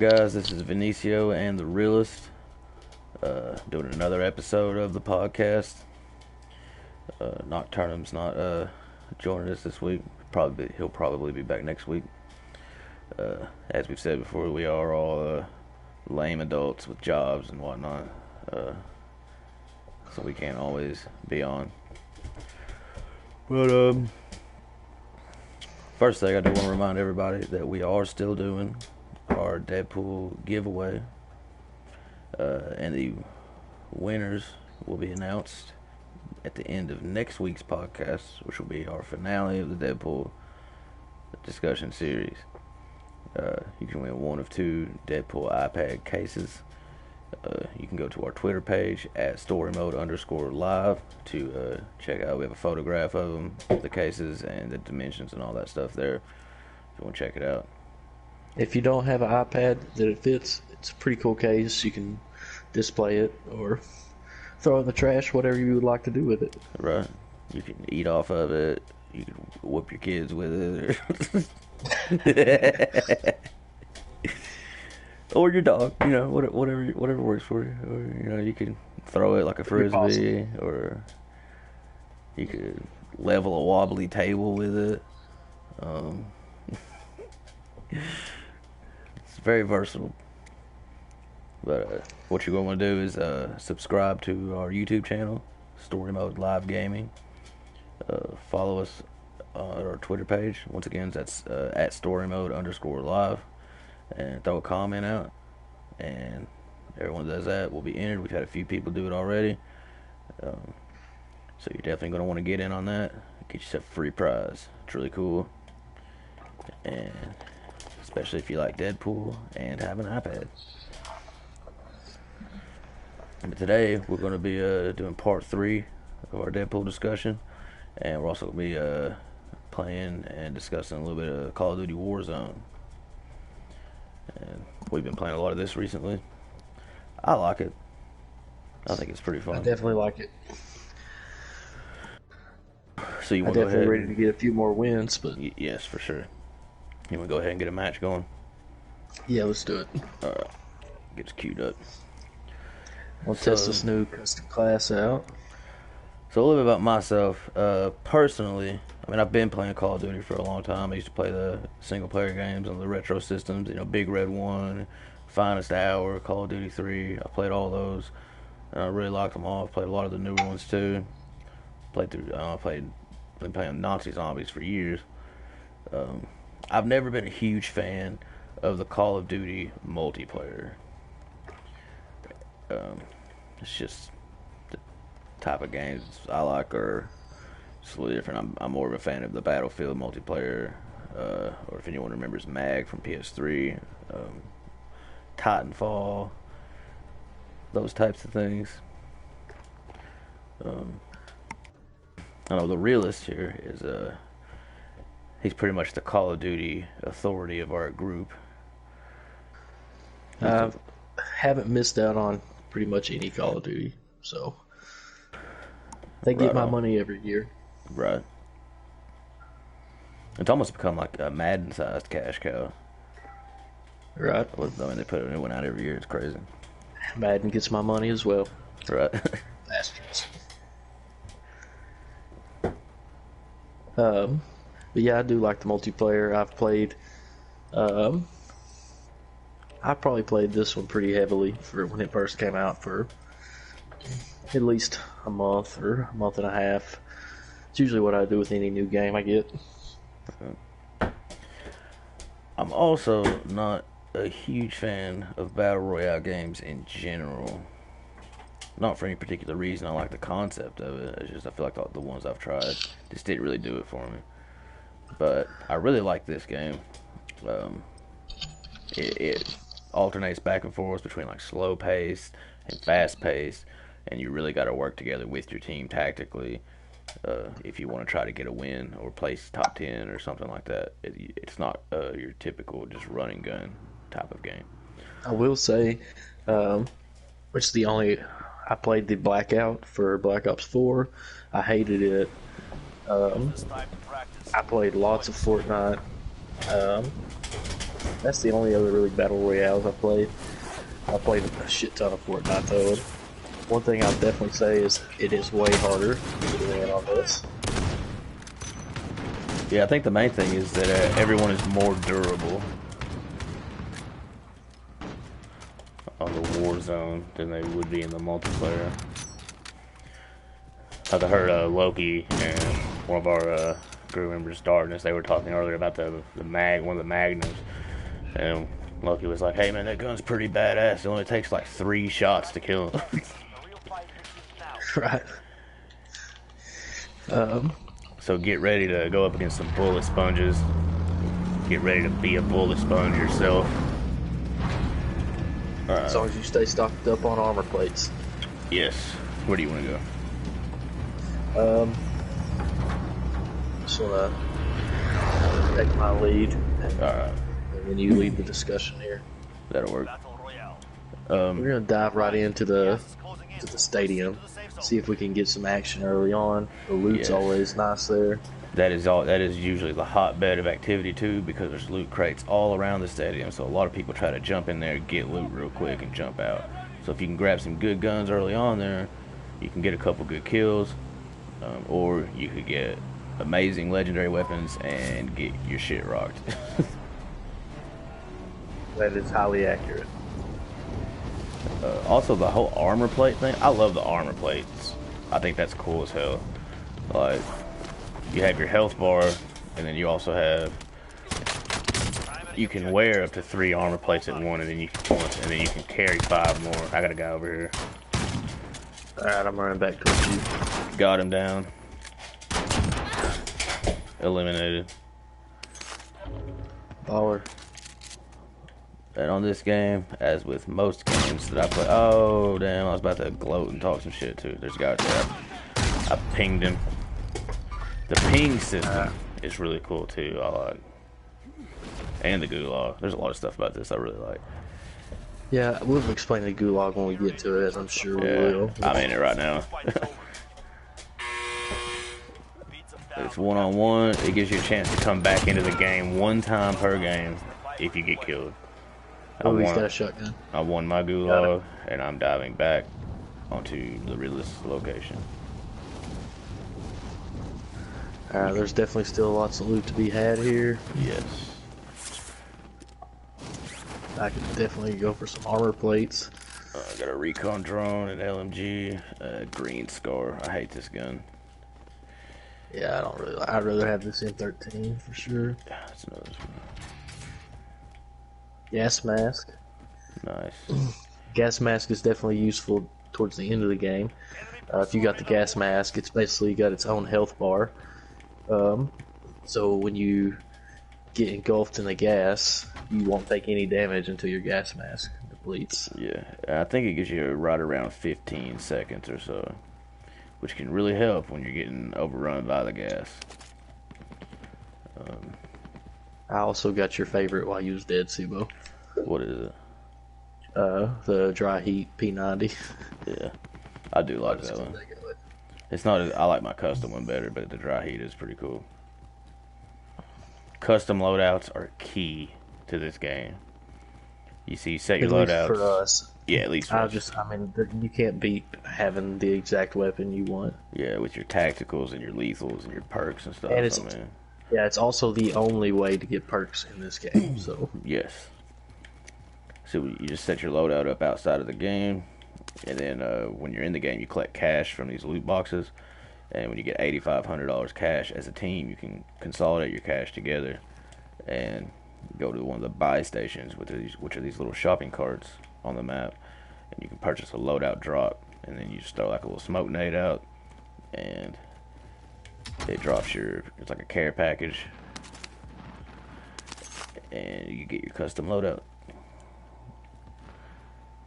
Guys, this is Vinicio and the Realist, doing another episode of the podcast. Nocturnum's not joining us this week. He'll probably be back next week. As we've said before, we are all lame adults with jobs and whatnot, so we can't always be on. But first thing, I do want to remind everybody that we are still doing our Deadpool giveaway, and the winners will be announced at the end of next week's podcast, which will be our finale of the Deadpool discussion series. You can win one of two Deadpool iPad cases. You can go to our Twitter page at storymode_live to check out. We have a photograph of them, the cases, and the dimensions and all that stuff there. If you want to check it out. If you don't have an iPad that it fits, it's a pretty cool case. You can display it or throw it in the trash, whatever you would like to do with it. Right. You can eat off of it. You can whoop your kids with it. Or your dog, whatever works for you. Or, you can throw it like a frisbee, or you could level a wobbly table with it. It's very versatile. But what you're going to do is subscribe to our YouTube channel, Story Mode Live Gaming. Follow us on our Twitter page. Once again, that's at storymode_live. And throw a comment out. And everyone does that will be entered. We've had a few people do it already. So you're definitely going to want to get in on that. Get yourself a free prize. It's really cool. And especially if you like Deadpool and have an iPad. But today we're going to be doing part 3 of our Deadpool discussion, and we're also going to be playing and discussing a little bit of Call of Duty Warzone. And we've been playing a lot of this recently. I like it. I think it's pretty fun. I definitely like it. So you I'm want to go ahead? ready to get a few more wins, but yes, for sure. You want to go ahead and get a match going? yeah, let's do it. All right, gets queued up. We'll test this new custom class out. So a little bit about myself. Personally, I've been playing Call of Duty for a long time. I used to play the single-player games on the retro systems. Big Red 1, Finest Hour, Call of Duty 3. I played all those. And I really liked them all. I played a lot of the newer ones too. Been playing Nazi Zombies for years. I've never been a huge fan of the Call of Duty multiplayer. It's just the type of games I like are slightly different. I'm more of a fan of the Battlefield multiplayer, or if anyone remembers MAG from PS3, Titanfall, those types of things. I know the Realist here is he's pretty much the Call of Duty authority of our group. I haven't missed out on pretty much any Call of Duty, so they get my money every year. Right. It's almost become like a Madden-sized cash cow. Right. They put a new one out every year. It's crazy. Madden gets my money as well. Right. Bastards. But yeah, I do like the multiplayer. I probably played this one pretty heavily for when it first came out for at least a month or a month and a half. It's usually what I do with any new game I get. I'm also not a huge fan of Battle Royale games in general. Not for any particular reason. I like the concept of it. It's just I feel like the ones I've tried just didn't really do it for me. But I really like this game. It alternates back and forth between like slow paced and fast paced, and you really got to work together with your team tactically if you want to try to get a win or place top 10 or something like that. It's not your typical just run and gun type of game. I will say, which is the only I played the Blackout for Black Ops 4. I hated it. I played lots of Fortnite. That's the only other really battle royales I played. I played a shit ton of Fortnite though. And one thing I'll definitely say is it is way harder to win on this. Yeah, I think the main thing is that everyone is more durable on the Warzone than they would be in the multiplayer. I heard Loki and one of our crew members, Darkness, they were talking earlier about one of the magnums, and Loki was like, "Hey man, that gun's pretty badass. It only takes like 3 shots to kill him." Right. So get ready to go up against some bullet sponges. Get ready to be a bullet sponge yourself. As long as you stay stocked up on armor plates. Yes. Where do you want to go? Just wanna take my lead. Alright. And then you lead the discussion here. That'll work. We're gonna dive right into the stadium. See if we can get some action early on. The loot's always nice there. That is usually the hotbed of activity too, because there's loot crates all around the stadium. So a lot of people try to jump in there, get loot real quick, and jump out. So if you can grab some good guns early on there, you can get a couple good kills, or you could get amazing legendary weapons and get your shit rocked. That is highly accurate. Also, the whole armor plate thing. I love the armor plates. I think that's cool as hell. Like, you have your health bar, and then you also have. You can wear up to 3 armor plates at one, and then you can carry 5 more. I got a guy over here. All right, I'm running back towards you. Got him down. Eliminated. Baller. And on this game, as with most games that I play, oh damn, I was about to gloat and talk some shit too. There's a guy there. I pinged him. The ping system is really cool too. I like. And the gulag. There's a lot of stuff about this I really like. Yeah, we'll explain the gulag when we get to it. I'm sure we will. I'm in it right now. It's one-on-one. It gives you a chance to come back into the game 1 time per game if you get killed. Oh, he's got a shotgun. I won my gulag, and I'm diving back onto the realist location. Alright, there's definitely still lots of loot to be had here. Yes. I could definitely go for some armor plates. I got a recon drone, an LMG, a green scar. I hate this gun. Yeah, I don't really. I'd rather have this M13 for sure. That's another one. Gas mask. Nice. Gas mask is definitely useful towards the end of the game. If you got the gas mask, it's basically got its own health bar. So when you get engulfed in the gas, you won't take any damage until your gas mask depletes. Yeah, I think it gives you right around 15 seconds or so, which can really help when you're getting overrun by the gas. I also got your favorite while you was dead, Subo. What is it? The dry heat P90. Yeah, I do like that one. It's not. I like my custom one better, but the dry heat is pretty cool. Custom loadouts are key to this game. You see, you set your loadouts. For us. Yeah, at least for us. I mean, you can't beat having the exact weapon you want. Yeah, with your tacticals and your lethals and your perks and stuff. And it's also the only way to get perks in this game. So yes. So you just set your loadout up outside of the game, and then when you're in the game, you collect cash from these loot boxes. And when you get $8,500 cash as a team, you can consolidate your cash together and go to one of the buy stations, which are these little shopping carts on the map, and you can purchase a loadout drop, and then you just throw like a little smoke nade out, and it drops it's like a care package, and you get your custom loadout.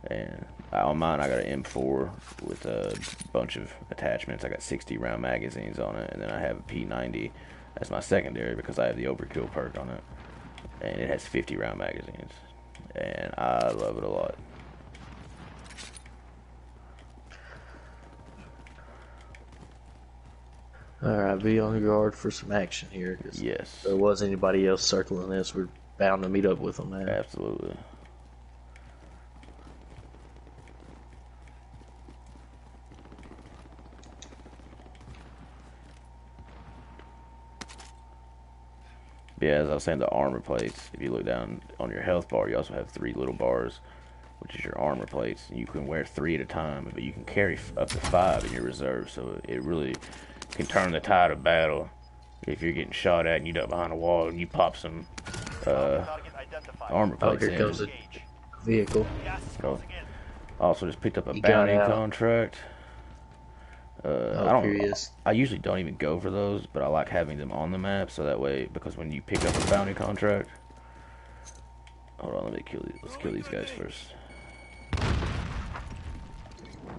And on mine, I got an M4 with a bunch of attachments. I got 60 round magazines on it, and then I have a P90 as my secondary because I have the overkill perk on it, and it has 50 round magazines, and I love it a lot. Alright, be on guard for some action here. Yes. If there was anybody else circling this, we're bound to meet up with them, man. Absolutely. Yeah, as I was saying, the armor plates, if you look down on your health bar, you also have 3 little bars, which is your armor plates. You can wear 3 at a time, but you can carry up to 5 in your reserve, so it really can turn the tide of battle. If you're getting shot at and you duck behind a wall and you pop some armor Oh, plates here in. comes a vehicle. So, also just picked up a He got bounty out. contract. Oh, here he is. I usually don't even go for those, but I like having them on the map so that way, because when you pick up a bounty contract, hold on, let me kill these. Let's kill these guys first.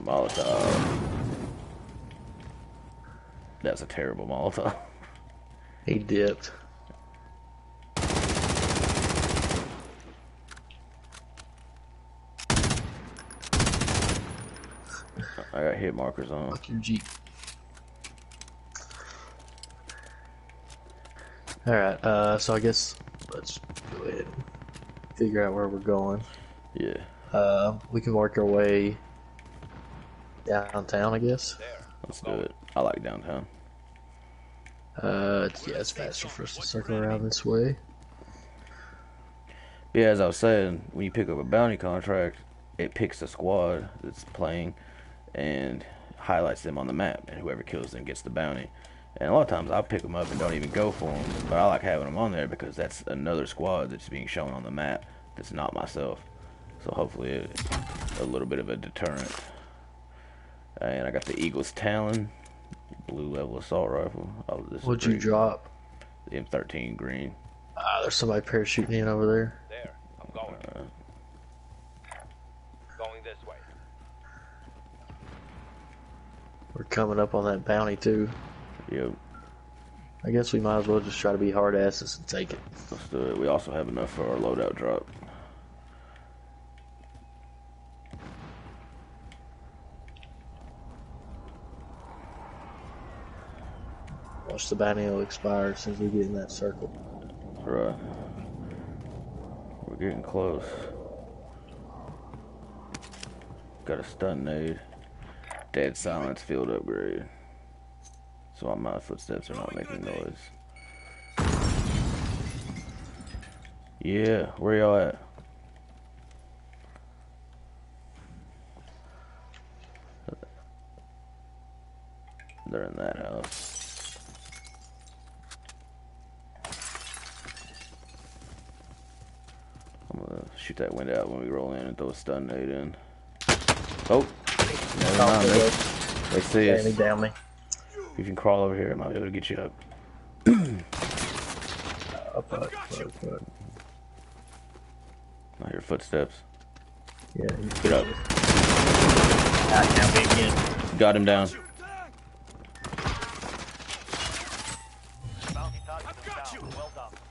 Molotov. That's a terrible Molotov. He dipped. I got hit markers on. Fuck your Jeep. Alright, so I guess let's go ahead and figure out where we're going. Yeah. We can work our way downtown, I guess. Let's do it. I like downtown. Yeah, it's faster for us to circle around this way. Yeah, as I was saying, when you pick up a bounty contract, it picks the squad that's playing and highlights them on the map, and whoever kills them gets the bounty. And a lot of times I'll pick them up and don't even go for them, but I like having them on there because that's another squad that's being shown on the map that's not myself. So hopefully it's a little bit of a deterrent. And I got the Eagle's Talon, blue level assault rifle. Oh, this is What'd you drop? the M13 green. There's somebody parachuting in over there. There, I'm going. Going this way. We're coming up on that bounty too. Yep, I guess we might as well just try to be hard asses and take it. let's do it. We also have enough for our loadout drop. Watch the bounty will expire as soon as we get in that circle. Right. We're getting close. Got a stun nade. Dead silence field upgrade. So my footsteps are not making noise. Yeah, where y'all at? They're in that house. I'm gonna shoot that window out when we roll in and throw a stun nade in. Oh! Never mind, they see us. Down me, down me. If you can crawl over here, I might be able to get you up. Up. I hear footsteps. Yeah, he's Get up. down me again. Got him down.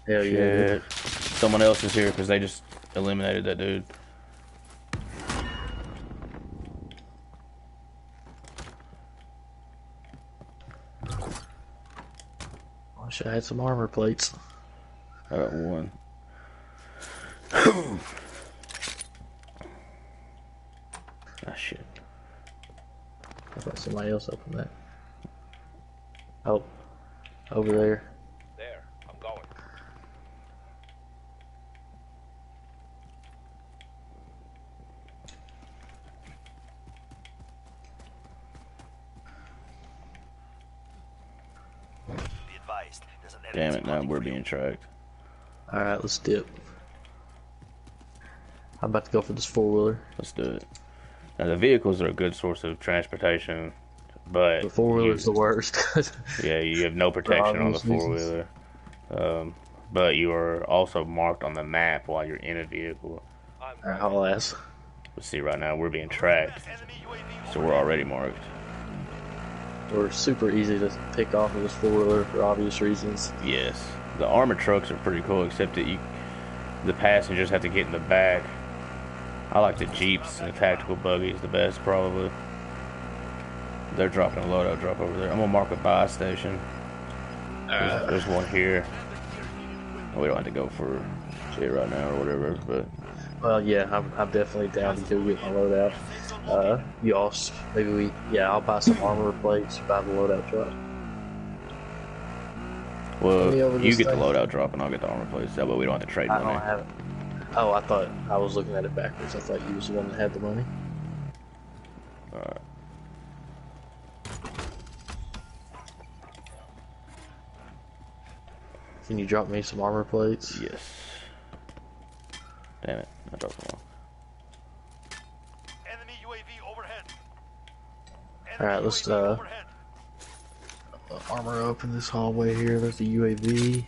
Hell yeah. Shit. Someone else is here because they just eliminated that dude. I should have had some armor plates. I got one. Ah, shit. I thought somebody else opened that. Oh, over there. There, I'm going. Be advised, there's an Damn it, now we're being tracked. Alright, let's dip. I'm about to go for this four-wheeler. Let's do it. Now, the vehicles are a good source of transportation, but The four-wheeler's the worst. yeah, you have no protection on the obvious reasons. four-wheeler. But you are also marked on the map while you're in a vehicle. Alright, haul ass. Let's see, right now we're being tracked, so we're already marked. We're super easy to pick off of this four-wheeler for obvious reasons. Yes, the armored trucks are pretty cool, except that the passengers have to get in the back. I like the Jeeps and the tactical buggies the best, probably. They're dropping a loadout drop over there. I'm gonna mark a buy station. There's one here. We don't have to go for shit right now or whatever, but Well, yeah, I'm definitely down to go get my loadout. You also I'll buy some armor plates. Buy the loadout truck. well, you get the thing. loadout drop and I'll get the armor plates. That way we don't have to trade I money. don't have it. Oh, I thought I was looking at it backwards. I thought you was the one that had the money. Alright. Can you drop me some armor plates? Yes. Damn it, I dropped them all. Enemy UAV overhead. Alright, let's armor up in this hallway here. There's the UAV.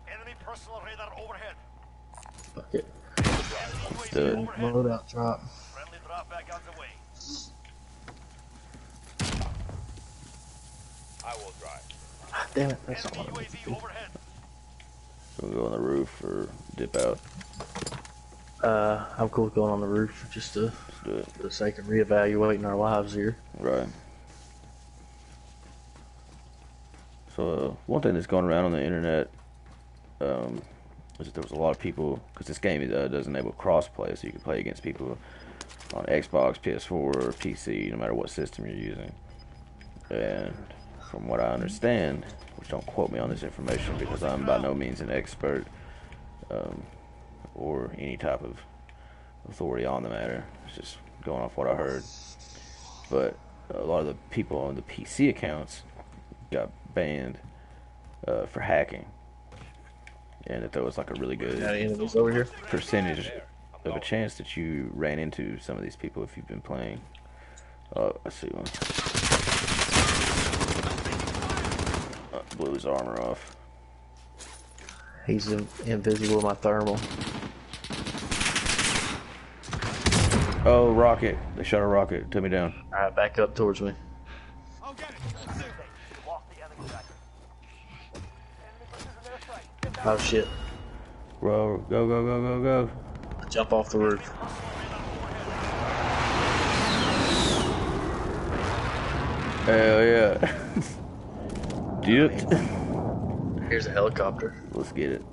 Enemy personal radar overhead. Fuck it. Let's do it. Loadout drop. Friendly drop back on the way. I will drive. Ah, damn it, that's not Enemy what I meant to UAV do. overhead. We'll go on the roof or dip out. I'm cool with going on the roof just Let's do it. for the sake of reevaluating our lives here. Right. So one thing that's going around on the internet is that there was a lot of people, because this game does enable crossplay, so you can play against people on Xbox, PS4, or PC, no matter what system you're using. And from what I understand, which don't quote me on this information because I'm by no means an expert or any type of authority on the matter. It's just going off what I heard. But a lot of the people on the PC accounts got banned for hacking, and that there was like a really good Got any enemies over here? percentage of a chance that you ran into some of these people if you've been playing. Oh, I see one. Blew his armor off. He's invisible to my thermal. Oh, rocket! They shot a rocket. Took me down. Alright, back up towards me. I'll get it. Lost the enemy tracker. Enemy precision airstrike. Get down. Oh shit. Bro, go, go, go, go, go. Jump off the roof. Hell yeah. Dude. Here's a helicopter. Let's get it.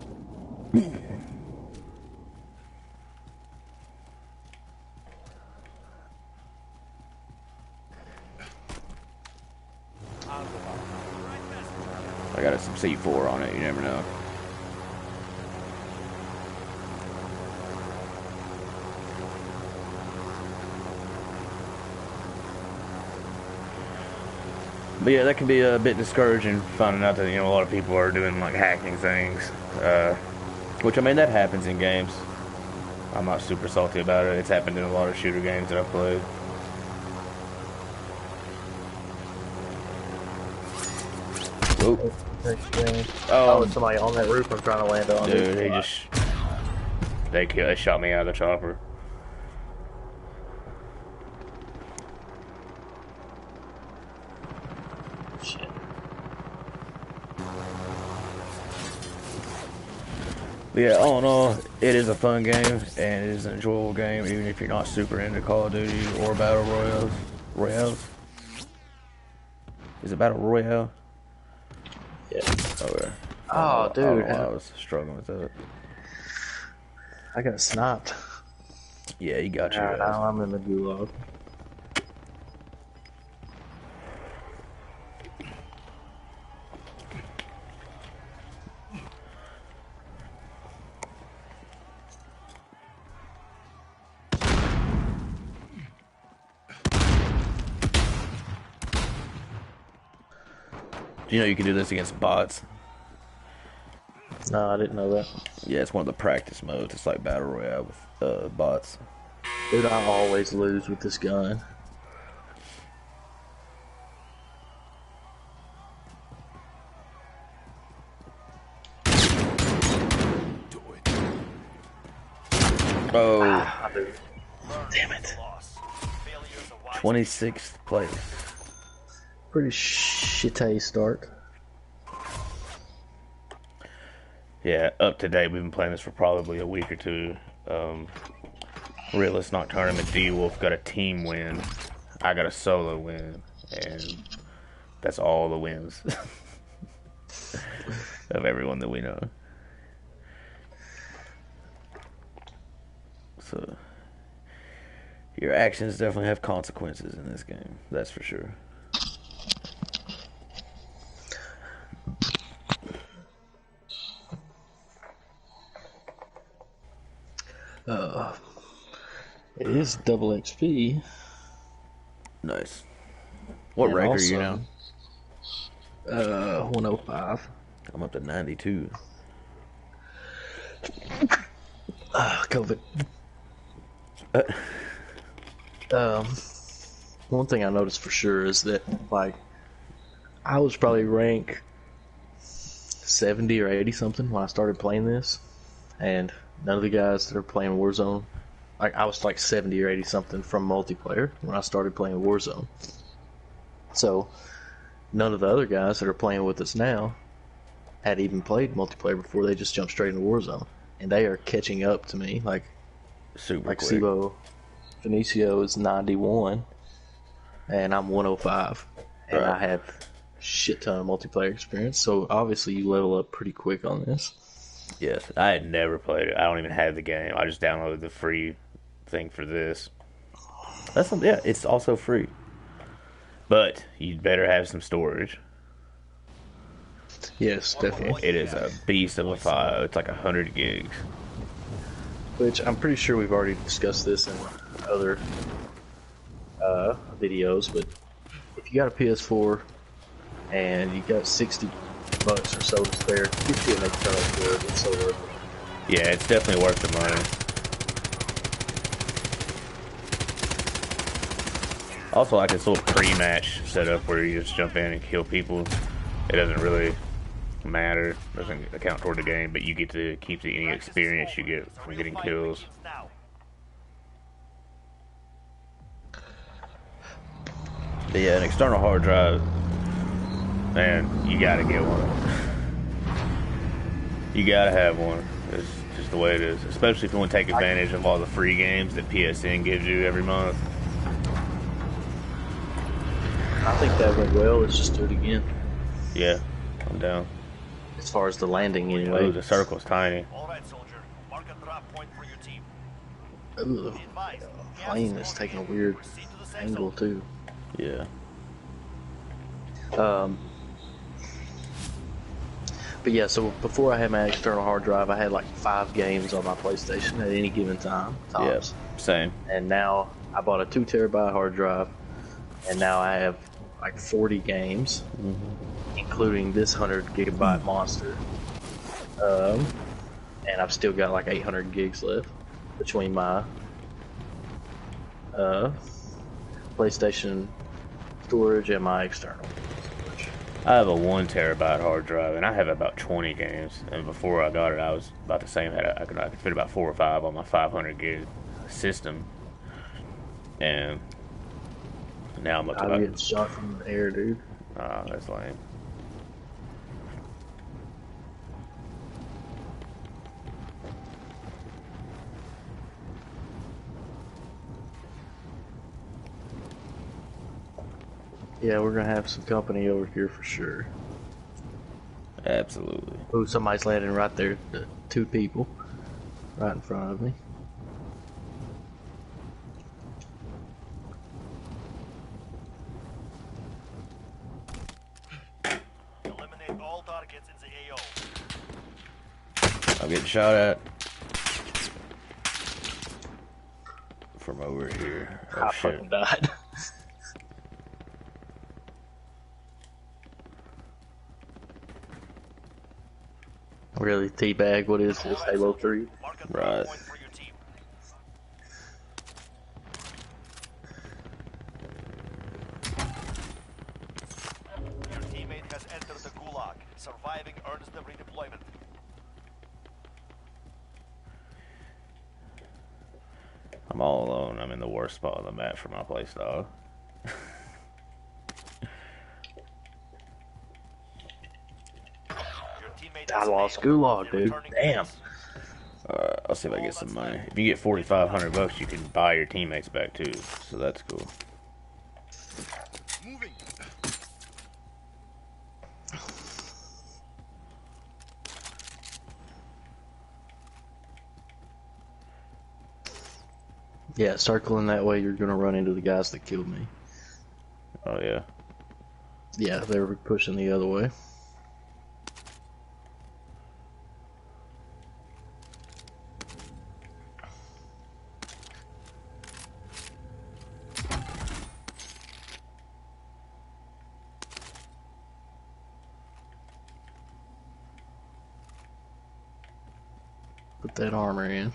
I got some C4 on it, you never know. But yeah, that can be a bit discouraging, finding out that, you know, a lot of people are doing like hacking things. Which, I mean, that happens in games. I'm not super salty about it. It's happened in a lot of shooter games that I've played. Oop. Oh, there's somebody on that roof I'm trying to land on. Dude, they shot me out of the chopper. Shit. But yeah, all in all, it is a fun game, and it is an enjoyable game, even if you're not super into Call of Duty or Battle Royales. Royales? Is it Battle Royale? Yeah. Okay. Oh, dude. I don't know why I was struggling with that. I got sniped. Yeah, you got you. Alright, guys. now I'm in the gulag. Do you know you can do this against bots? No, I didn't know that. Yeah, it's one of the practice modes. It's like Battle Royale with bots. Dude, I always lose with this gun. Oh, Damn it. 26th place. Pretty shitty start. Yeah, up to date, we've been playing this for probably a week or two. Realist Knock Tournament, D-Wolf got a team win. I got a solo win. and that's all the wins of everyone that we know. So your actions definitely have consequences in this game. That's for sure. It is double XP. Nice. What And rank are also, you now? 105. I'm up to 92. COVID. One thing I noticed for sure is that, like, I was probably rank 70 or 80 something when I started playing this, and none of the guys that are playing Warzone, like, I was like 70 or 80 something from multiplayer when I started playing Warzone. So, none of the other guys that are playing with us now had even played multiplayer before. They just jumped straight into Warzone, and they are catching up to me. Like Super quick. Sibo Benicio is 91, and I'm 105, and Right. I have a shit ton of multiplayer experience. So obviously, you level up pretty quick on this. Yes, I had never played it. I don't even have the game. I just downloaded the free thing for this. Yeah, it's also free. But you'd better have some storage. Yes, definitely. It is a beast of a file. It's like 100 gigs. Which I'm pretty sure we've already discussed this in other videos, but if you got a PS4 and you got $60 or so to spare, get you an external storage. It's so worth it. Yeah, it's definitely worth the money. Also, like this little pre-match setup where you just jump in and kill people. It doesn't really matter. Doesn't account toward the game, but you get to keep any experience you get from getting kills. But yeah, an external hard drive, man, you gotta get one. You gotta have one. It's just the way it is. Especially if you want to take advantage of all the free games that PSN gives you every month. I think that went well. Let's just do it again. Yeah, I'm down. As far as the landing, anyway. Oh, the circle's tiny. All right, soldier. Mark a drop point for your team. Ooh, Be advised, plane is taking a weird proceed to the safe angle, zone. too. Yeah. But yeah, so before I had my external hard drive, I had like 5 games on my PlayStation at any given time. Yeah, Tops. same. And now I bought a 2 terabyte hard drive, and now I have like 40 games, including this 100 gigabyte monster. And I've still got like 800 gigs left between my PlayStation storage and my external storage. I have a 1 terabyte hard drive, and I have about 20 games. And before I got it, I was about the same. I could fit about 4 or 5 on my 500 gig system, and now I'm up to I'm about. getting shot from the air, dude. That's lame. Yeah, we're gonna have some company over here for sure. Absolutely. Oh, somebody's landing right there. 2 people right in front of me. Eliminate all targets in the AO. I'm getting shot at from over here. Oh I shit! fucking died. Really, teabag? What is this? Halo 3? Mark a Right. drop point for your team. Your teammate has entered the gulag. Surviving earns them redeployment. I'm all alone. I'm in the worst spot on the map for my playstyle. Your teammate I has lost failed. Gulag, They're dude. returning Damn. base. I'll see if I get some money. If you get $4,500, you can buy your teammates back too. So that's cool. Moving. Yeah, circling that way, you're gonna run into the guys that killed me. Oh yeah. Yeah, they were pushing the other way. Put that armor in.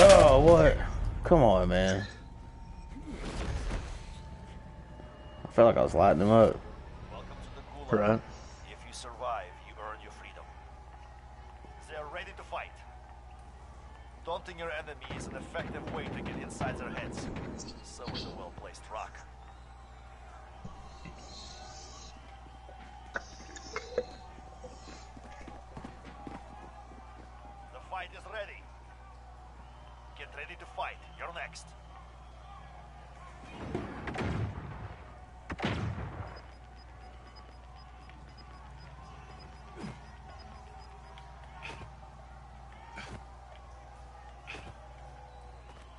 Oh, what? Come on, man. I felt like I was lighting him up. Welcome to the Gulag. Right. If you survive, you earn your freedom. They are ready to fight. Daunting your enemy is an effective way to get inside their heads. So is a well-placed rock. The fight is ready. Get ready to fight. You're next.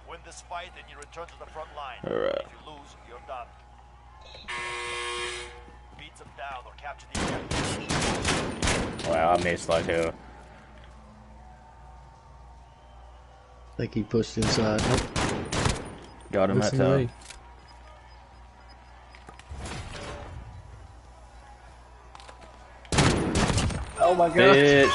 Win this fight and you return to the front line. Alright. If you lose, you're done. Beat them down or capture the objective. Wow, I missed like hell. I think he pushed inside. Nope. Got him that Listen to time. me. Oh my god. Bitch.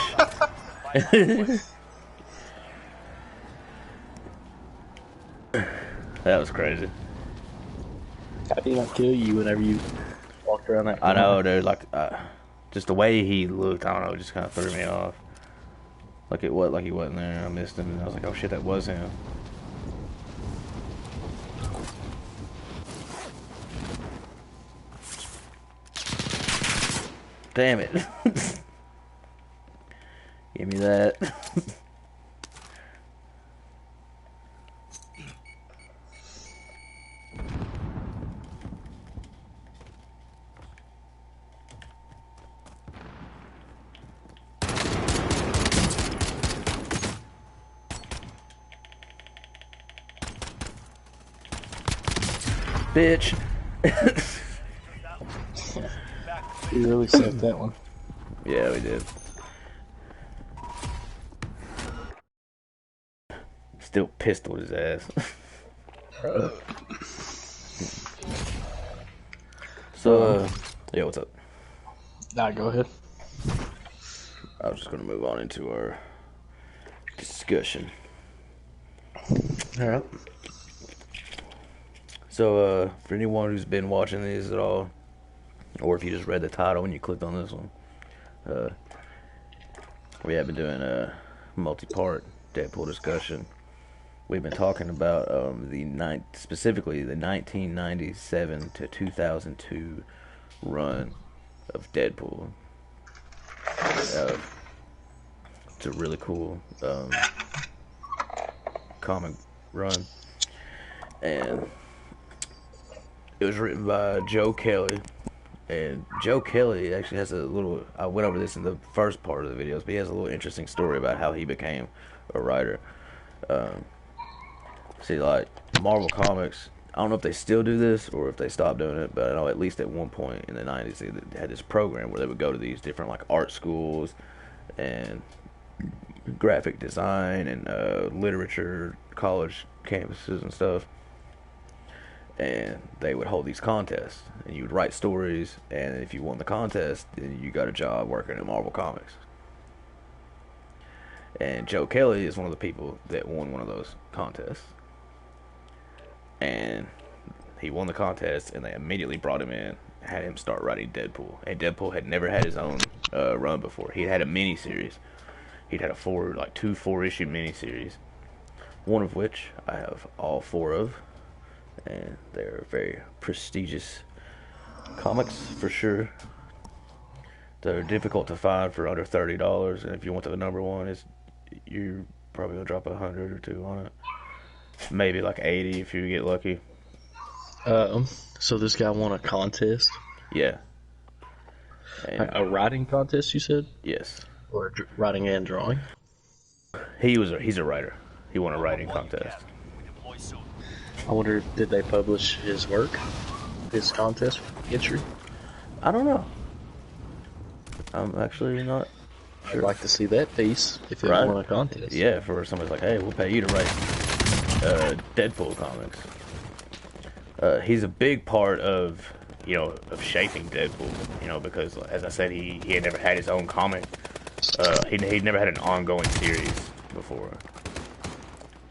That was crazy. How did he not kill you whenever you walked around that I corner? know, dude. Like, just the way he looked, I don't know, just kind of threw me off. Like it was like he wasn't there. I missed him, and I was like, oh shit, that was him. Damn it. Give me that. Bitch. You really saved that one. Yeah, we did. Still pistoled his ass. So, yeah, what's up? Nah, go ahead. I was just gonna move on into our discussion. Alright. So, for anyone who's been watching these at all, or if you just read the title and you clicked on this one, we have been doing a multi-part Deadpool discussion. We've been talking about specifically the 1997 to 2002 run of Deadpool. It's a really cool comic run, and it was written by Joe Kelly. And Joe Kelly actually has a little, I went over this in the first part of the videos, but he has a little interesting story about how he became a writer. See, like, Marvel Comics, I don't know if they still do this or if they stopped doing it, but I know at least at one point in the 90s they had this program where they would go to these different, like, art schools and graphic design and literature college campuses and stuff. And they would hold these contests, and you would write stories, and if you won the contest, then you got a job working at Marvel Comics. And Joe Kelly is one of the people that won one of those contests. And he won the contest, and they immediately brought him in, had him start writing Deadpool. And Deadpool had never had his own run before. He had a mini-series. He'd had two 4-issue mini-series, one of which I have all 4 of. And they're very prestigious comics for sure. They're difficult to find for under $30, and if you want the number one, you're probably gonna drop 100 or two on it. Maybe like 80 if you get lucky. So this guy won a contest, Yeah. And, a writing contest, you said, yes. or writing and drawing. He's a writer. He won a writing contest. I wonder, did they publish his work, his contest entry? I don't know. I'm actually not I'd like to see that piece if it Right. won a contest. Yeah, for somebody's like, hey, we'll pay you to write Deadpool comics. He's a big part of shaping Deadpool. Because as I said, he had never had his own comic. He'd never had an ongoing series before.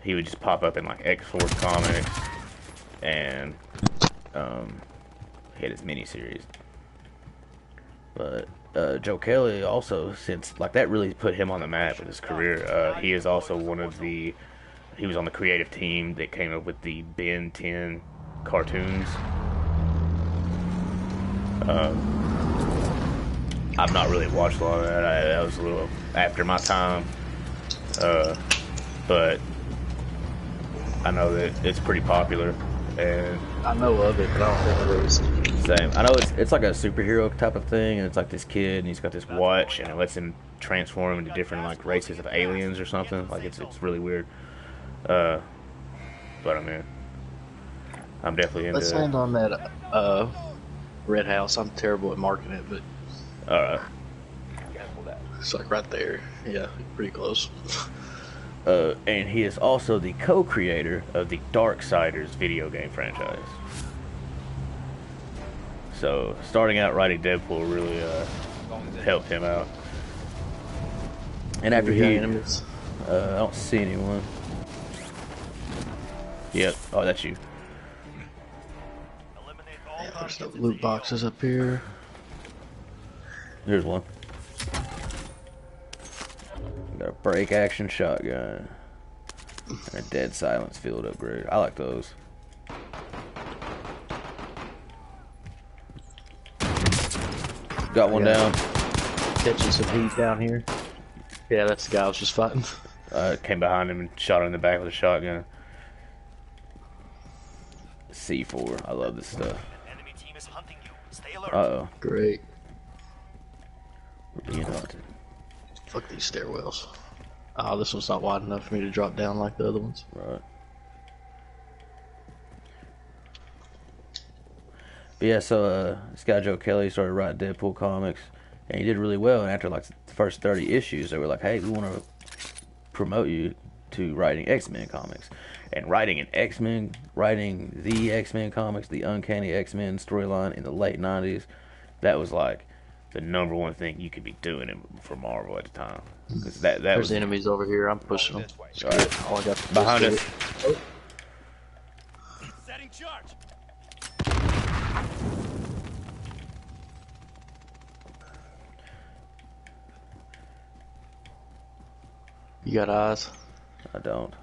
He would just pop up in like X-Force comics, and he had his miniseries. But Joe Kelly also, since like that really put him on the map with his career. He is also he was on the creative team that came up with the Ben 10 cartoons. I've not really watched a lot of that. That was a little after my time. But I know that it's pretty popular, and I know of it, but I don't think it is. same. I know it's like a superhero type of thing, and it's like this kid, and he's got this watch, and it lets him transform into different like races of aliens or something. Like it's really weird. But I mean, I'm definitely into. Let's land on that red house. I'm terrible at marking it, but Alright. it's like right there. Yeah, pretty close. And he is also the co-creator of the Darksiders video game franchise. So starting out writing Deadpool really helped him out. And after We got he, enemies. I don't see anyone. Yep. Oh, that's you. Yeah, there's no loot boxes up here. There's one. Got a break action shotgun. And a dead silence field upgrade. I like those. Got one down. Catching some heat down here. Yeah, that's the guy I was just fighting. Came behind him and shot him in the back with a shotgun. C4. I love this stuff. Enemy team is hunting you. Stay alert. Uh-oh. Great. We're being hunted. Fuck these stairwells. Oh, this one's not wide enough for me to drop down like the other ones. Right. But yeah, so this guy Joe Kelly started writing Deadpool comics, and he did really well. And after like the first 30 issues, they were like, "Hey, we want to promote you to writing X-Men comics." And writing the X-Men comics, the Uncanny X-Men storyline in the late 90s, that was like the number one thing you could be doing for Marvel at the time. Because that There's was enemies over here. I'm pushing them. all right. All I got Behind us. Setting charge. You got eyes? I don't.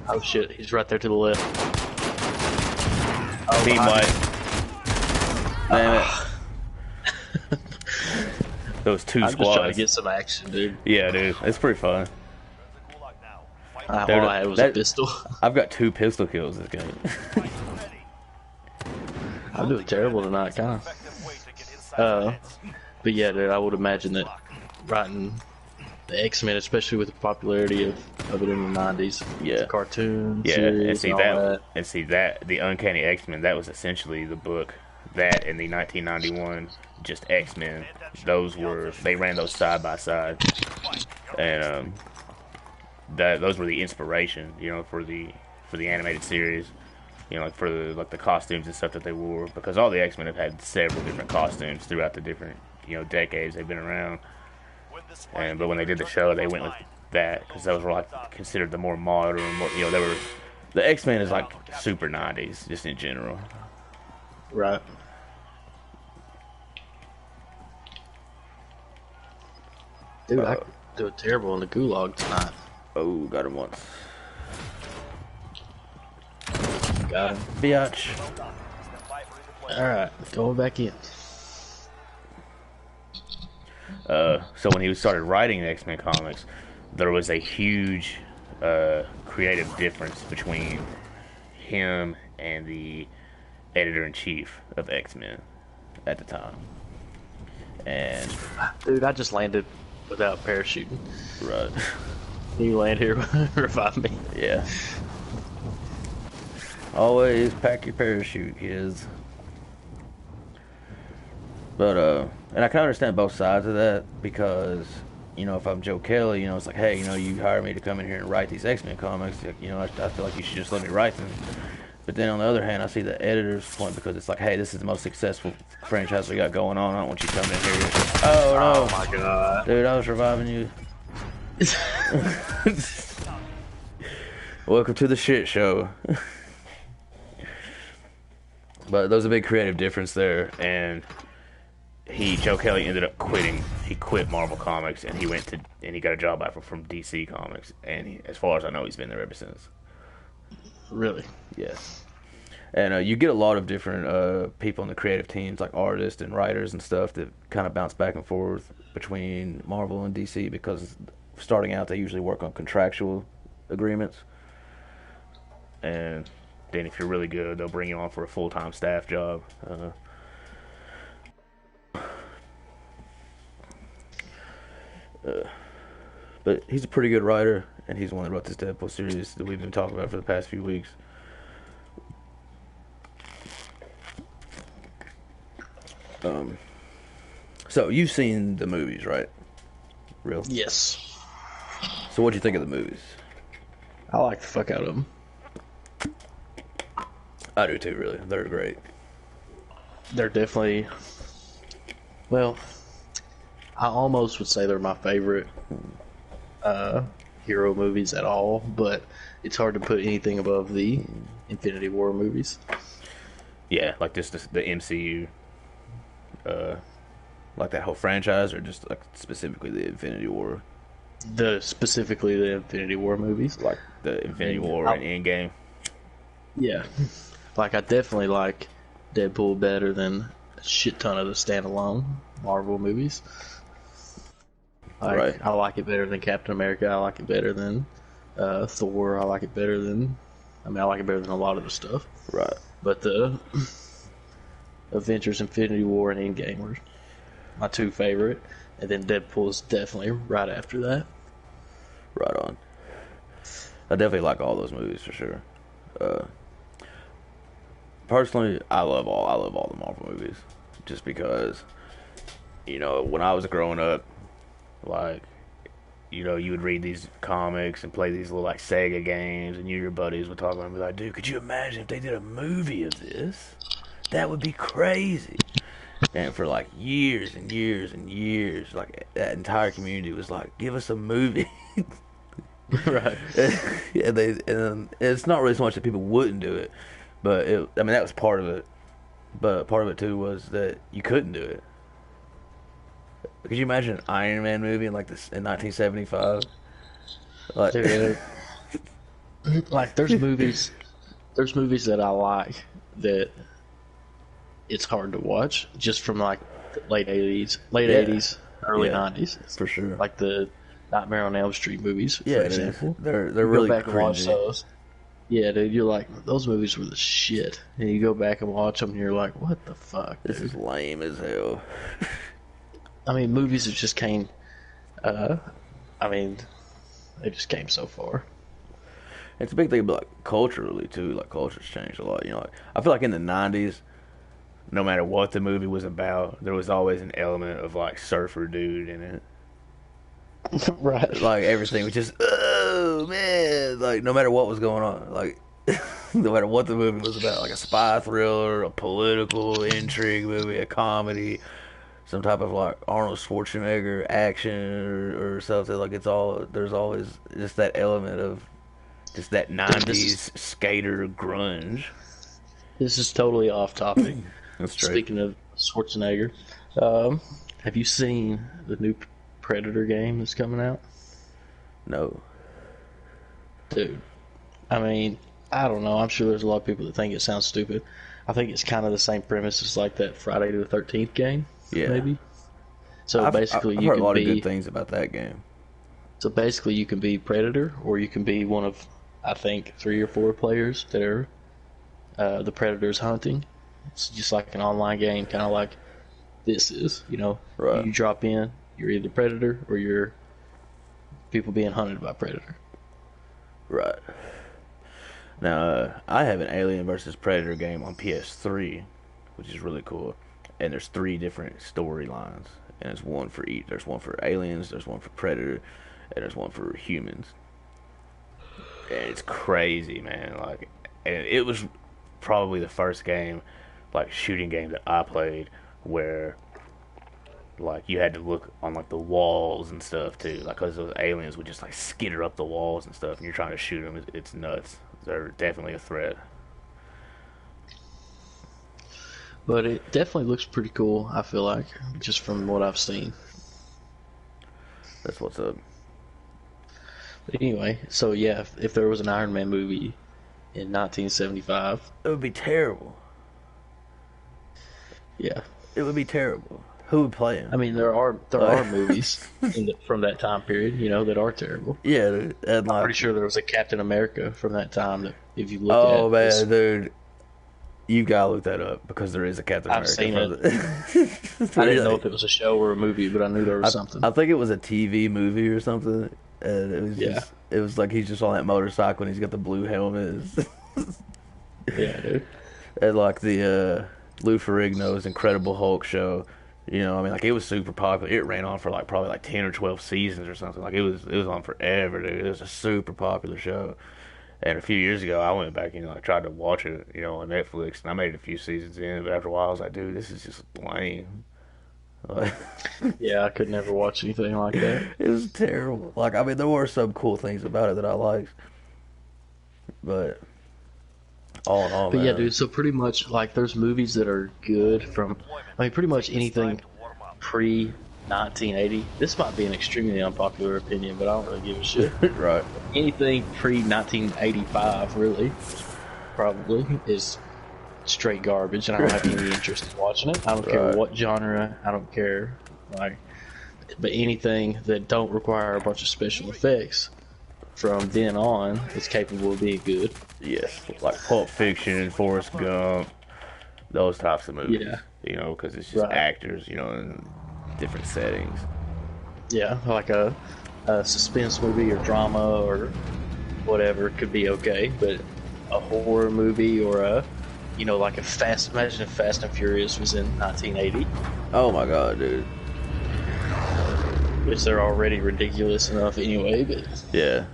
Oh shit, he's right there to the left. Oh, Team behind white. Damn it. Those two I'm just trying to squads. get some action, dude. Yeah, dude. It's pretty fun. All Dude, I had was a that- pistol. I've got 2 pistol kills this game. I'm doing terrible tonight, kind of. But yeah, dude, I would imagine that writing the X-Men, especially with the popularity of it in the 90s, Yeah. the cartoon Yeah, series and see and all that, and see that the Uncanny X-Men, that was essentially the book. That in the 1991 just X-Men, they ran those side by side, and those were the inspiration, for the animated series, like for the costumes and stuff that they wore, because all the X-Men have had several different costumes throughout the different decades they've been around. But when they did the show, they went with that because those were like considered the more modern, the X-Men is like super 90s just in general. Right. Dude, I could do it terrible in the gulag tonight. Oh, got him once. Got him. Biatch. Alright, going back in. So when he started writing the X-Men comics, there was a huge creative difference between him and the editor-in-chief of X-Men at the time. And Dude, I just landed without parachuting. right, Can you land here? Revive me. yeah. Always pack your parachute, kids. But and I can understand both sides of that because, you know, if I'm Joe Kelly, you know, it's like, hey, you know, you hired me to come in here and write these X-Men comics, you know, I feel like you should just let me write them. But then on the other hand, I see the editor's point because it's like, hey, this is the most successful franchise we got going on. I don't want you coming in here. Oh, no. Oh my god. Dude, I was reviving you. Welcome to the shit show. but there was a big creative difference there, and Joe Kelly ended up quitting. He quit Marvel Comics and he got a job offer from DC Comics, and as far as I know, he's been there ever since. Really? Yes. And you get a lot of different people in the creative teams, like artists and writers and stuff, that kind of bounce back and forth between Marvel and DC because starting out, they usually work on contractual agreements. And then if you're really good, they'll bring you on for a full-time staff job. But he's a pretty good writer, and he's the one that wrote this Deadpool series that we've been talking about for the past few weeks. So you've seen the movies, right? Real? Yes. So what'd you think of the movies? I like the fuck out of them. I do too, really. They're great. They're definitely... Well, I almost would say they're my favorite hero movies at all, but it's hard to put anything above the Infinity War movies. Yeah, like just the MCU. Like that whole franchise, or just like specifically the Infinity War? Specifically the Infinity War movies. Like the Infinity War and Endgame. Yeah. Like, I definitely like Deadpool better than a shit ton of the standalone Marvel movies. Like, Right. I like it better than Captain America. I like it better than Thor. I like it better than... I like it better than a lot of the stuff. Right. But the Avengers, Infinity War, and Endgame were my two favorite. And then Deadpool's definitely right after that. Right on. I definitely like all those movies for sure. Personally, I love all the Marvel movies, just because, you know, when I was growing up, like, you know, you would read these comics and play these little like Sega games, and your buddies would talk about it and be like, dude, could you imagine if they did a movie of this? That would be crazy. And for like years and years and years, like that entire community was like, give us a movie. Right. And it's not really so much that people wouldn't do it, but that was part of it. But part of it too was that you couldn't do it. Could you imagine an Iron Man movie in 1975? Like, Dude, like there's movies that I like that it's hard to watch just from like the late 80s, early 90s. for sure. Like the Nightmare on Elm Street movies, Yeah, for it is. example. They're You really go back and watch cringy. those. Yeah, dude, you're like, those movies were the shit. And you go back and watch them and you're like, what the fuck, This dude? is lame as hell. I mean, movies have just came, they just came so far. It's a big thing, but like culturally too. Like culture's changed a lot. You know, like, I feel like in the '90s, no matter what the movie was about, there was always an element of like surfer dude in it. Right. Like everything was just, oh man, like no matter what was going on, like no matter what the movie was about, like a spy thriller, a political intrigue movie, a comedy, some type of like Arnold Schwarzenegger action or something. Like there's always just that element of just that '90s skater grunge. This is totally off topic. That's true. Speaking of Schwarzenegger, have you seen the new Predator game that's coming out? No. Dude, I mean, I don't know. I'm sure there's a lot of people that think it sounds stupid. I think it's kind of the same premise as like that Friday the 13th game, Yeah. maybe. So basically, I've you heard a can lot of be. good things about that game. So basically, you can be Predator, or you can be one of, I think, 3 or 4 players that are the Predators hunting. It's just like an online game, kind of like this is. You know, Right. you drop in, you're either Predator or you're people being hunted by Predator. Right. Now, I have an Alien versus Predator game on PS3, which is really cool. And there's 3 different storylines, and there's one for each. There's one for aliens, there's one for Predator, and there's one for humans. And it's crazy, man. Like, and it was probably the first game, like shooting game that I played, where like you had to look on like the walls and stuff too, like because those aliens would just like skitter up the walls and stuff, and you're trying to shoot them. It's nuts. They're definitely a threat. But it definitely looks pretty cool, I feel like, just from what I've seen. That's what's up. But anyway, so yeah, if there was an Iron Man movie in 1975, It would be terrible. yeah. It would be terrible. Who would play him? I mean, there are movies from that time period, you know, that are terrible. Yeah, dude. And like, I'm pretty sure there was a Captain America from that time that, if you look oh at man, this, dude, you gotta look that up because there is a Captain I've America. seen it. I didn't know if it was a show or a movie, but I knew there was something. I think it was a TV movie or something, and it was Yeah. just, it was like he's just on that motorcycle and he's got the blue helmet, Yeah, dude. and like the Lou Ferrigno's Incredible Hulk show. You know, I mean, like it was super popular. It ran on for like probably like 10 or 12 seasons or something. Like it was on forever, dude. It was a super popular show. And a few years ago, I went back and like tried to watch it, you know, on Netflix, and I made it a few seasons in. But after a while, I was like, dude, this is just lame. Like, Yeah, I could never watch anything like that. it was terrible. Like, I mean, there were some cool things about it that I liked, but all in all, But man, yeah, dude, so pretty much, like, there's movies that are good from, I mean, pretty much anything pre-1980. This might be an extremely unpopular opinion, but I don't really give a shit. right? Anything pre-1985, really, probably, is straight garbage, and I don't have any interest in watching it. I don't care Right. what genre, I don't care, like, but anything that don't require a bunch of special effects from then on is capable of being good. Yes, like Pulp Fiction, Forrest Gump, those types of movies. Yeah. You know, because it's just Right. actors, you know, in different settings. Yeah, like a suspense movie or drama or whatever could be okay, but a horror movie or a, you know, like imagine if Fast and Furious was in 1980, Oh my god, dude. which they're already ridiculous enough anyway, but Yeah.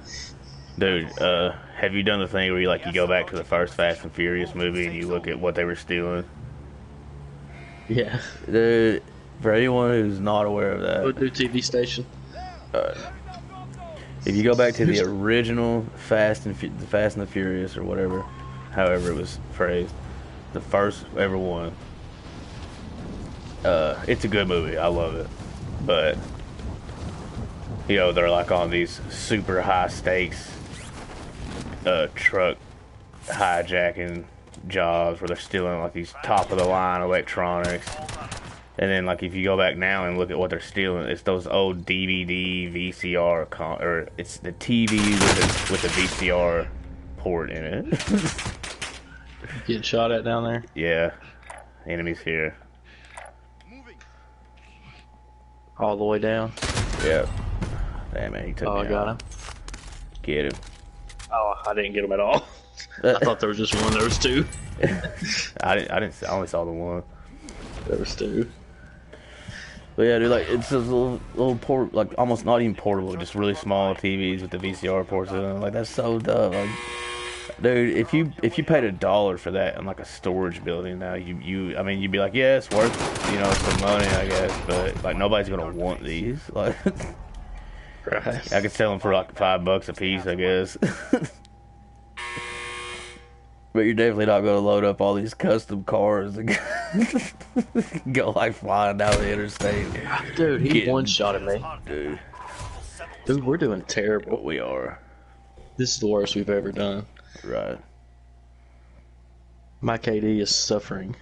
Dude, have you done the thing where you go back to the first Fast and Furious movie and you look at what they were stealing? yeah. Dude, for anyone who's not aware of Go that, to TV station. if you go back to the original the Fast and the Furious or whatever, however it was phrased, the first ever one, it's a good movie. I love it, but you know they're like on these super high stakes truck hijacking jobs where they're stealing like these top of the line electronics. And then, like, if you go back now and look at what they're stealing, it's those old DVD, VCR, or it's the TV with the VCR port in it. Getting shot at down there. Yeah, enemies here. All the way down. Yep. Damn man, he took Oh, me I got out. him. Get him. Oh, I didn't get him at all. I thought there was just one. There was two. I only saw the one. There was two. But yeah, dude, like it's those little port, like almost not even portable, just really small TVs with the VCR ports in them. Like that's so dumb. Like, dude, if you paid $1 for that in like a storage building now, I mean, you'd be like, yeah, it's worth some money, I guess. But like nobody's gonna want these. Like, Right. I could sell them for like $5 a piece, I guess. But you're definitely not going to load up all these custom cars and go like flying down the interstate. Dude, he Getting- one-shotted me. Dude, Dude, we're doing terrible. we are. This is the worst we've ever done. Right. My KD is suffering.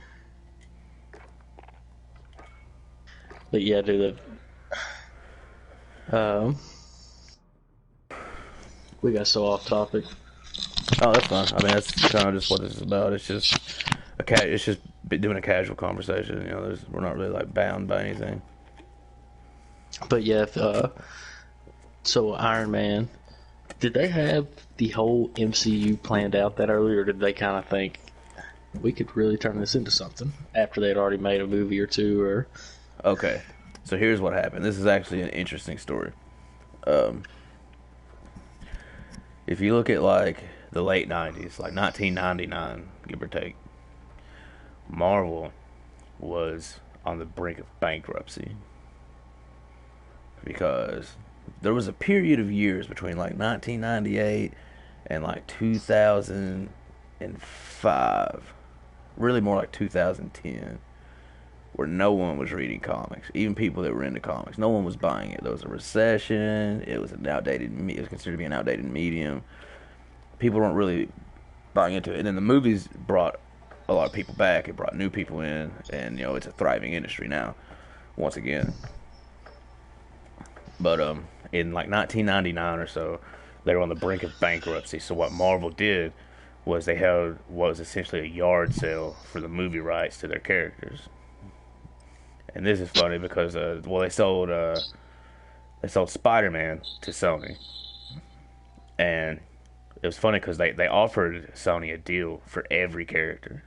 But yeah, dude, we got so off topic. Oh, that's fine. I mean, that's kind of just what this is about. It's just it's just doing a casual conversation. You know, we're not really like bound by anything. But yeah, so Iron Man, did they have the whole MCU planned out that early, or did they kind of think we could really turn this into something after they'd already made a movie or two? Or Okay, so here's what happened. This is actually an interesting story. If you look at like the late 90s, like 1999, give or take, Marvel was on the brink of bankruptcy because there was a period of years between like 1998 and like 2005, really more like 2010, where no one was reading comics. Even people that were into comics, no one was buying it. There was a recession. It was it was considered to be an outdated medium. People weren't really buying into it. And then the movies brought a lot of people back. It brought new people in, and you know, it's a thriving industry now, once again. But in like 1999 or so, they were on the brink of bankruptcy. So what Marvel did was they held what was essentially a yard sale for the movie rights to their characters. And this is funny because they sold Spider-Man to Sony, and it was funny because they offered Sony a deal for every character.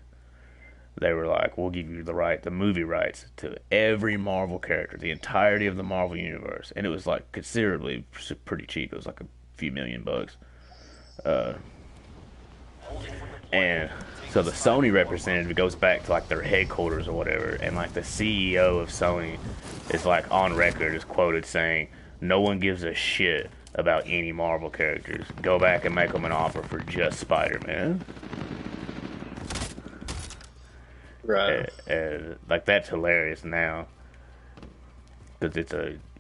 They were like, we'll give you the movie rights to every Marvel character, the entirety of the Marvel universe. And it was like considerably pretty cheap. It was like a few $1,000,000. And so the Sony representative goes back to like their headquarters or whatever, and like the CEO of Sony is like on record is quoted saying, no one gives a shit about any Marvel characters. Go back and make them an offer for just Spider-Man. right, And like that's hilarious now, because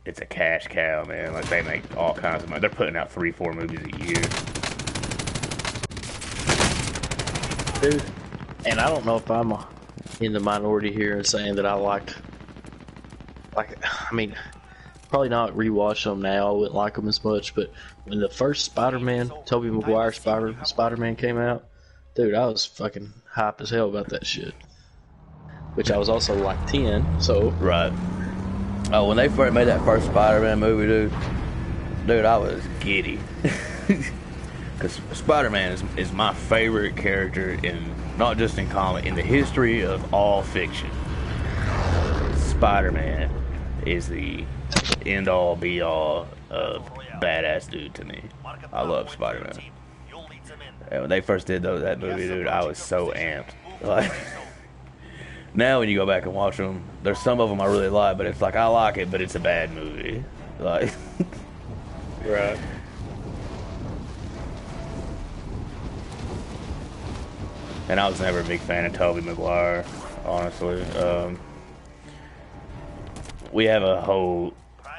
it's a cash cow, man. Like they make all kinds of money. They're putting out 3-4 movies a year. dude. And I don't know if I'm in the minority here in saying that I liked, I mean, probably not rewatch them now. I wouldn't like them as much, but when the first Spider-Man, Tobey Maguire Spider-Man came out, dude, I was fucking hype as hell about that shit. Which I was also like 10, so Right. Oh, when they first made that first Spider-Man movie, dude, I was giddy. Because Spider-Man is my favorite character not just in comic, in the history of all fiction. Spider-Man is the end-all, be-all of badass dude to me. I love Spider-Man. And when they first did that movie, dude, I was so amped. Like, now when you go back and watch them, there's some of them I really like, but it's like, I like it, but it's a bad movie. Like, right. And I was never a big fan of Tobey Maguire, honestly. We have a whole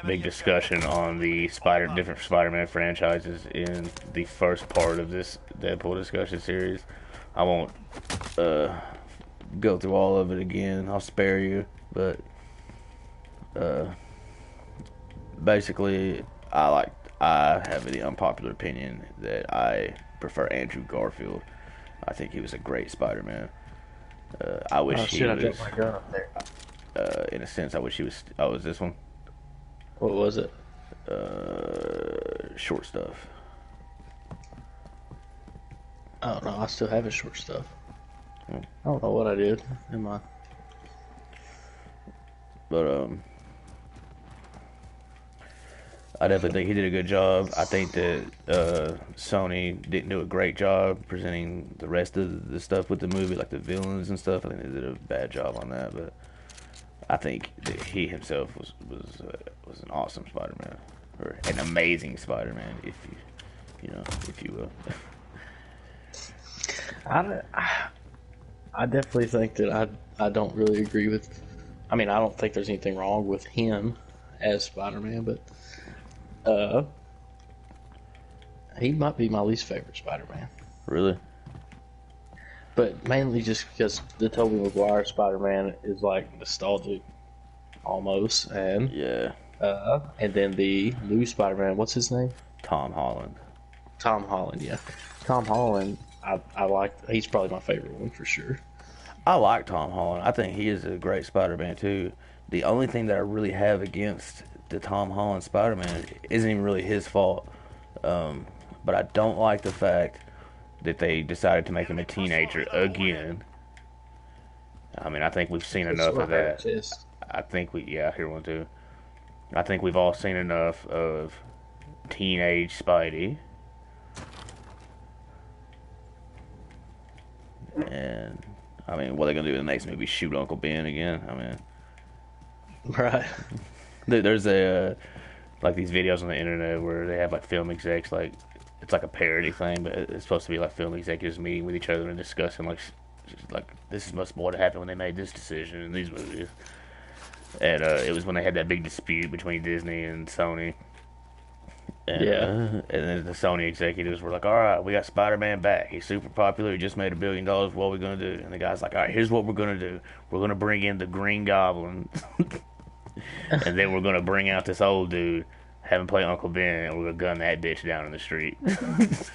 big discussion on the different Spider-Man franchises in the first part of this Deadpool discussion series. I won't go through all of it again. I'll spare you, but basically, I have the unpopular opinion that I prefer Andrew Garfield. I think he was a great Spider-Man. I wish he was. I dropped my gun up there. In a sense, I wish he was. Oh, was this one? What was it? Short stuff. I don't know. I still have his short stuff. I don't know what I did. Never mind. But I definitely think he did a good job. I think that Sony didn't do a great job presenting the rest of the stuff with the movie, like the villains and stuff. I think they did a bad job on that, but I think that he himself was an awesome Spider-Man, or an amazing Spider-Man, if you will. I definitely think that I don't really agree with. I mean, I don't think there's anything wrong with him as Spider-Man, but He might be my least favorite Spider-Man. Really? But mainly just because the Tobey Maguire Spider-Man is like nostalgic, almost, Yeah. and then the new Spider-Man, what's his name? Tom Holland. Tom Holland. Yeah, Tom Holland. I like. He's probably my favorite one for sure. I like Tom Holland. I think he is a great Spider-Man too. The only thing that I really have against the Tom Holland Spider-Man isn't even really his fault. But I don't like the fact that they decided to make him a teenager again. I mean, I think we've seen enough of that. I think I hear one too. I think we've all seen enough of teenage Spidey. And, I mean, what are they going to do in the next movie? Shoot Uncle Ben again? I mean... Right. There's a... like, these videos on the internet where they have, like, film execs, like... It's like a parody thing, but it's supposed to be, like, film executives meeting with each other and discussing, like, this is much more to happen when they made this decision in these movies. And, it was when they had that big dispute between Disney and Sony. And, Yeah. And then the Sony executives were like, all right, we got Spider-Man back. He's super popular. He just made $1 billion. What are we going to do? And the guy's like, all right, here's what we're going to do. We're going to bring in the Green Goblin. And then we're going to bring out this old dude, have him play Uncle Ben, and we're going to gun that bitch down in the street. And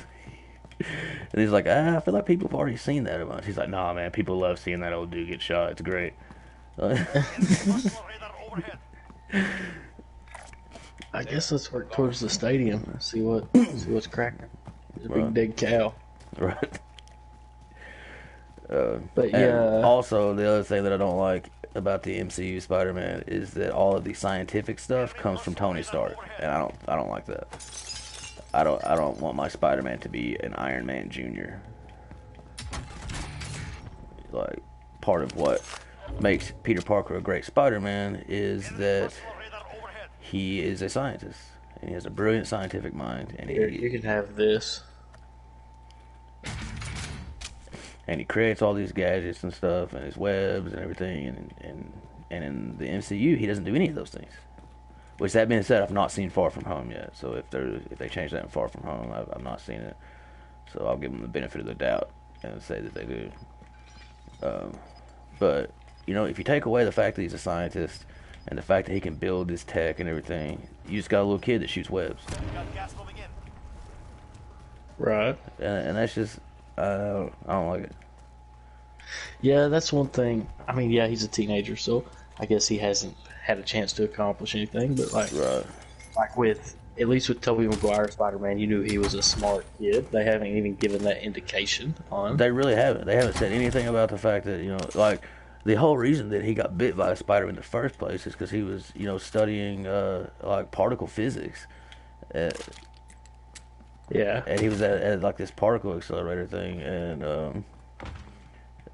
he's like, I feel like people have already seen that a bunch. He's like, nah, man, people love seeing that old dude get shot. It's great. I guess let's work towards the stadium. See what's cracking. There's a big dead cow. Right. But yeah. Also, the other thing that I don't like about the MCU Spider-Man is that all of the scientific stuff comes from Tony Stark, and I don't like that. I don't want my Spider-Man to be an Iron Man Jr. Like, part of what makes Peter Parker a great Spider-Man is that he is a scientist, and he has a brilliant scientific mind, and you can have this. And he creates all these gadgets and stuff, and his webs and everything, and in the MCU, he doesn't do any of those things. Which, that being said, I've not seen Far From Home yet, so if they change that in Far From Home, I've not seen it. So I'll give them the benefit of the doubt and say that they do. But, you know, if you take away the fact that he's a scientist and the fact that he can build this tech and everything, you just got a little kid that shoots webs. Right. And that's just, I don't like it. Yeah, that's one thing. I mean, yeah, he's a teenager, so I guess he hasn't had a chance to accomplish anything. But like at least with Tobey Maguire Spider-Man, you knew he was a smart kid. They haven't even given that indication on. They really haven't. They haven't said anything about the fact that, you know, like, the whole reason that he got bit by a spider in the first place is because he was, you know, studying like particle physics. Yeah. And he was at like this particle accelerator thing, and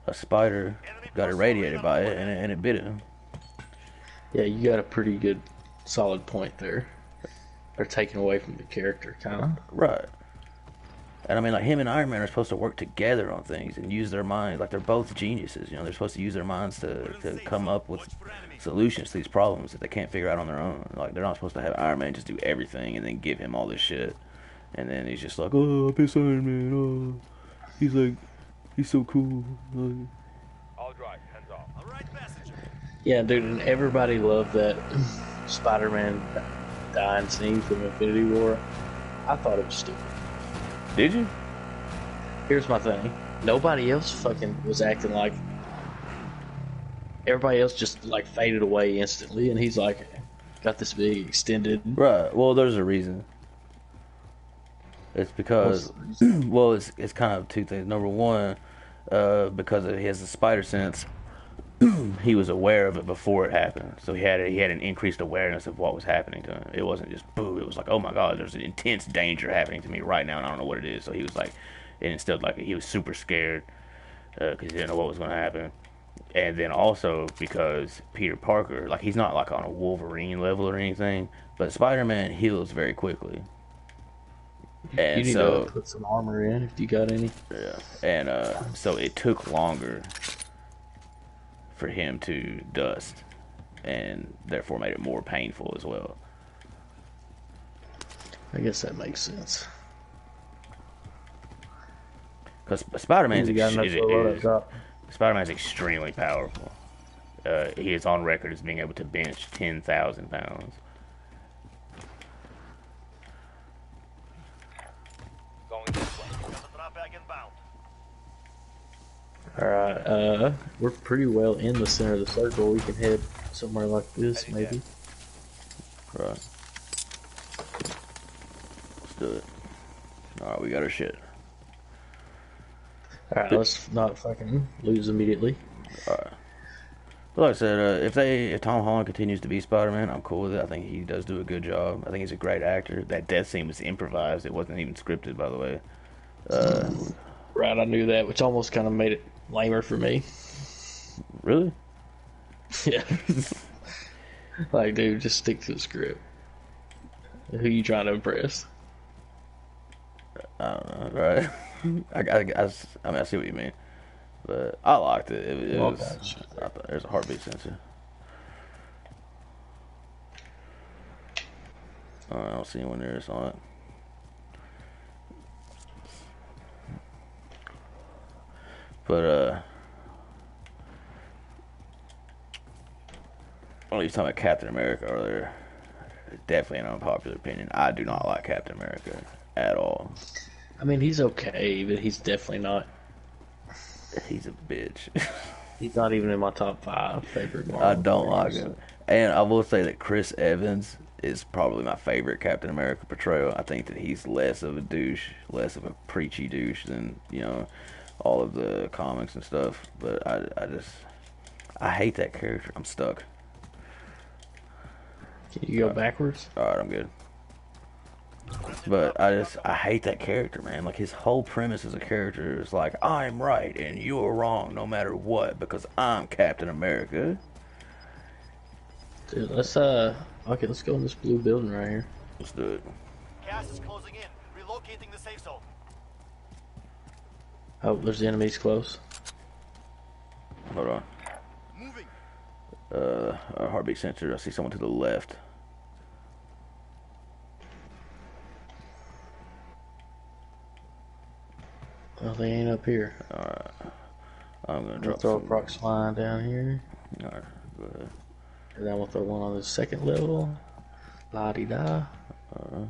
a spider got irradiated by it, and it bit him. Yeah, you got a pretty good, solid point there. They're taking away from the character, kind of. Right. And I mean, like, him and Iron Man are supposed to work together on things and use their minds. Like, they're both geniuses, you know. They're supposed to use their minds to come up with solutions to these problems that they can't figure out on their own. Like, they're not supposed to have Iron Man just do everything and then give him all this shit. And then he's just like, oh, I miss Iron Man. Oh, he's so cool. All right, hands off. All right, passenger. Yeah, dude, and everybody loved that Spider-Man dying scene from Infinity War. I thought it was stupid. Did you? Here's my thing. Nobody else fucking was acting like... Everybody else just, like, faded away instantly, and he's, like, got this big extended... Right. Well, there's a reason. It's because... well, it's kind of two things. Number one, because he has a spider sense, he was aware of it before it happened. So he had an increased awareness of what was happening to him. It wasn't just boo. It was like, oh my god, there's an intense danger happening to me right now, and I don't know what it is. So he was like, it instilled like he was super scared because he didn't know what was going to happen. And then also because Peter Parker, like, he's not like on a Wolverine level or anything, but Spider-Man heals very quickly. And you need to put some armor in if you got any. Yeah, and so it took longer for him to dust, and therefore made it more painful as well. I guess that makes sense. Because Spider-Man's You got enough to load up top. Spider-Man's extremely powerful. He is on record as being able to bench 10,000 pounds. Going this way. Got the drop bag inbound. Alright, we're pretty well in the center of the circle. We can head somewhere like this, maybe. Right. Let's do it. Alright, we got our shit. Alright, let's not fucking lose immediately. Alright. But like I said, if Tom Holland continues to be Spider-Man, I'm cool with it. I think he does do a good job. I think he's a great actor. That death scene was improvised. It wasn't even scripted, by the way. Right, I knew that, which almost kind of made it lamer for me. Really? Yeah. Like, dude, just stick to the script. Who you trying to impress? I don't know, right? I mean, I see what you mean. But I liked it. It was. I thought there's a heartbeat sensor. I don't see anyone there. It's on it. But well, you was talking about Captain America earlier. Definitely an unpopular opinion. I do not like Captain America at all. I mean, he's okay, but he's definitely not. He's a bitch. He's not even in my top 5 favorite Marvel I don't like players. him. And I will say that Chris Evans is probably my favorite Captain America portrayal. I think that he's less of a douche, less of a preachy douche than, all of the comics and stuff. But I hate that character. I'm stuck. Can you go backwards? Alright, I'm good. But I hate that character, man. Like, his whole premise as a character is like, I'm right and you're wrong no matter what because I'm Captain America. Dude, let's go in this blue building right here. Let's do it. Gas is closing in. Relocating the safe zone. Oh, there's the enemies close. Hold on. Moving. A heartbeat sensor. I see someone to the left. Well, they ain't up here. Alright. I'm gonna I'll drop throw a some. prox line down here. Alright, go ahead. And then we'll throw one on the second level. La-di-da. Alright.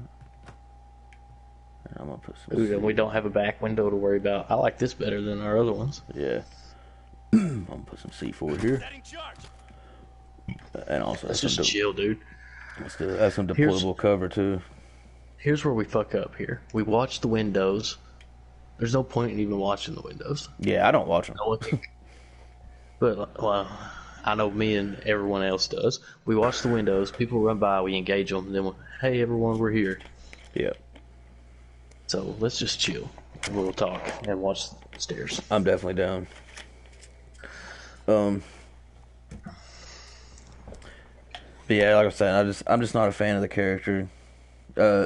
And I'm gonna put some. Ooh, then we don't have a back window to worry about. I like this better than our other ones. Yeah. I'm gonna put some C4 here. Setting charge. And also Let's just chill, dude. let's do have some deployable cover too. Here's where we fuck up here. We watch the windows. There's no point in even watching the windows. Yeah, I don't watch them. No one can- But, well, I know me and everyone else does. We watch the windows, people run by, we engage them, and then hey everyone, we're here. Yeah. So let's just chill. And we'll talk and watch the stairs. I'm definitely down. But yeah, like I said, I'm just not a fan of the character.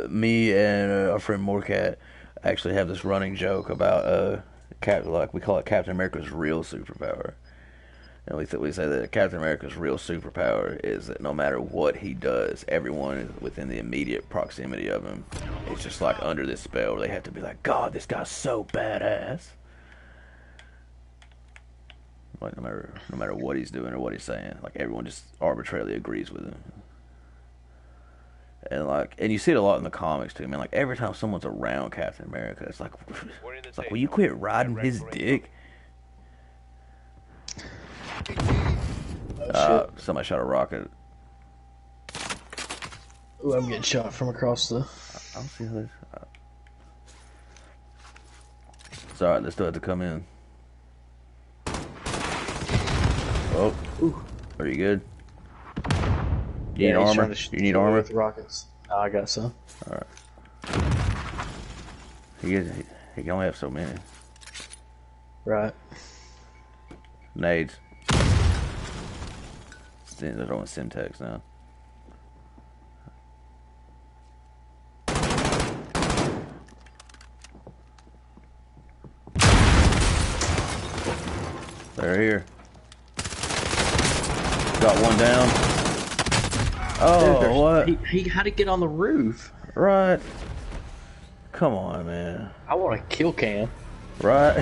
Me and our friend Moorcat actually have this running joke about like we call it Captain America's real superpower. And we say that Captain America's real superpower is that no matter what he does, everyone is within the immediate proximity of him. It's just like under this spell where they have to be like, God, this guy's so badass. Like no matter what he's doing or what he's saying, like everyone just arbitrarily agrees with him. And you see it a lot in the comics too, man. Like every time someone's around Captain America, it's like, will you quit riding his dick? Somebody shot a rocket. Ooh, I'm getting shot from across the... I don't see how this. It's alright, they still have to come in. Oh, are you good? You need armor? You need armor? With rockets. Oh, I got some. Alright. He can only have so many. Right. Nades. They're throwing Simtex now. They're here. Got one down. Oh, Dude, what? He had to get on the roof. Right. Come on, man. I want to kill Cam. Right?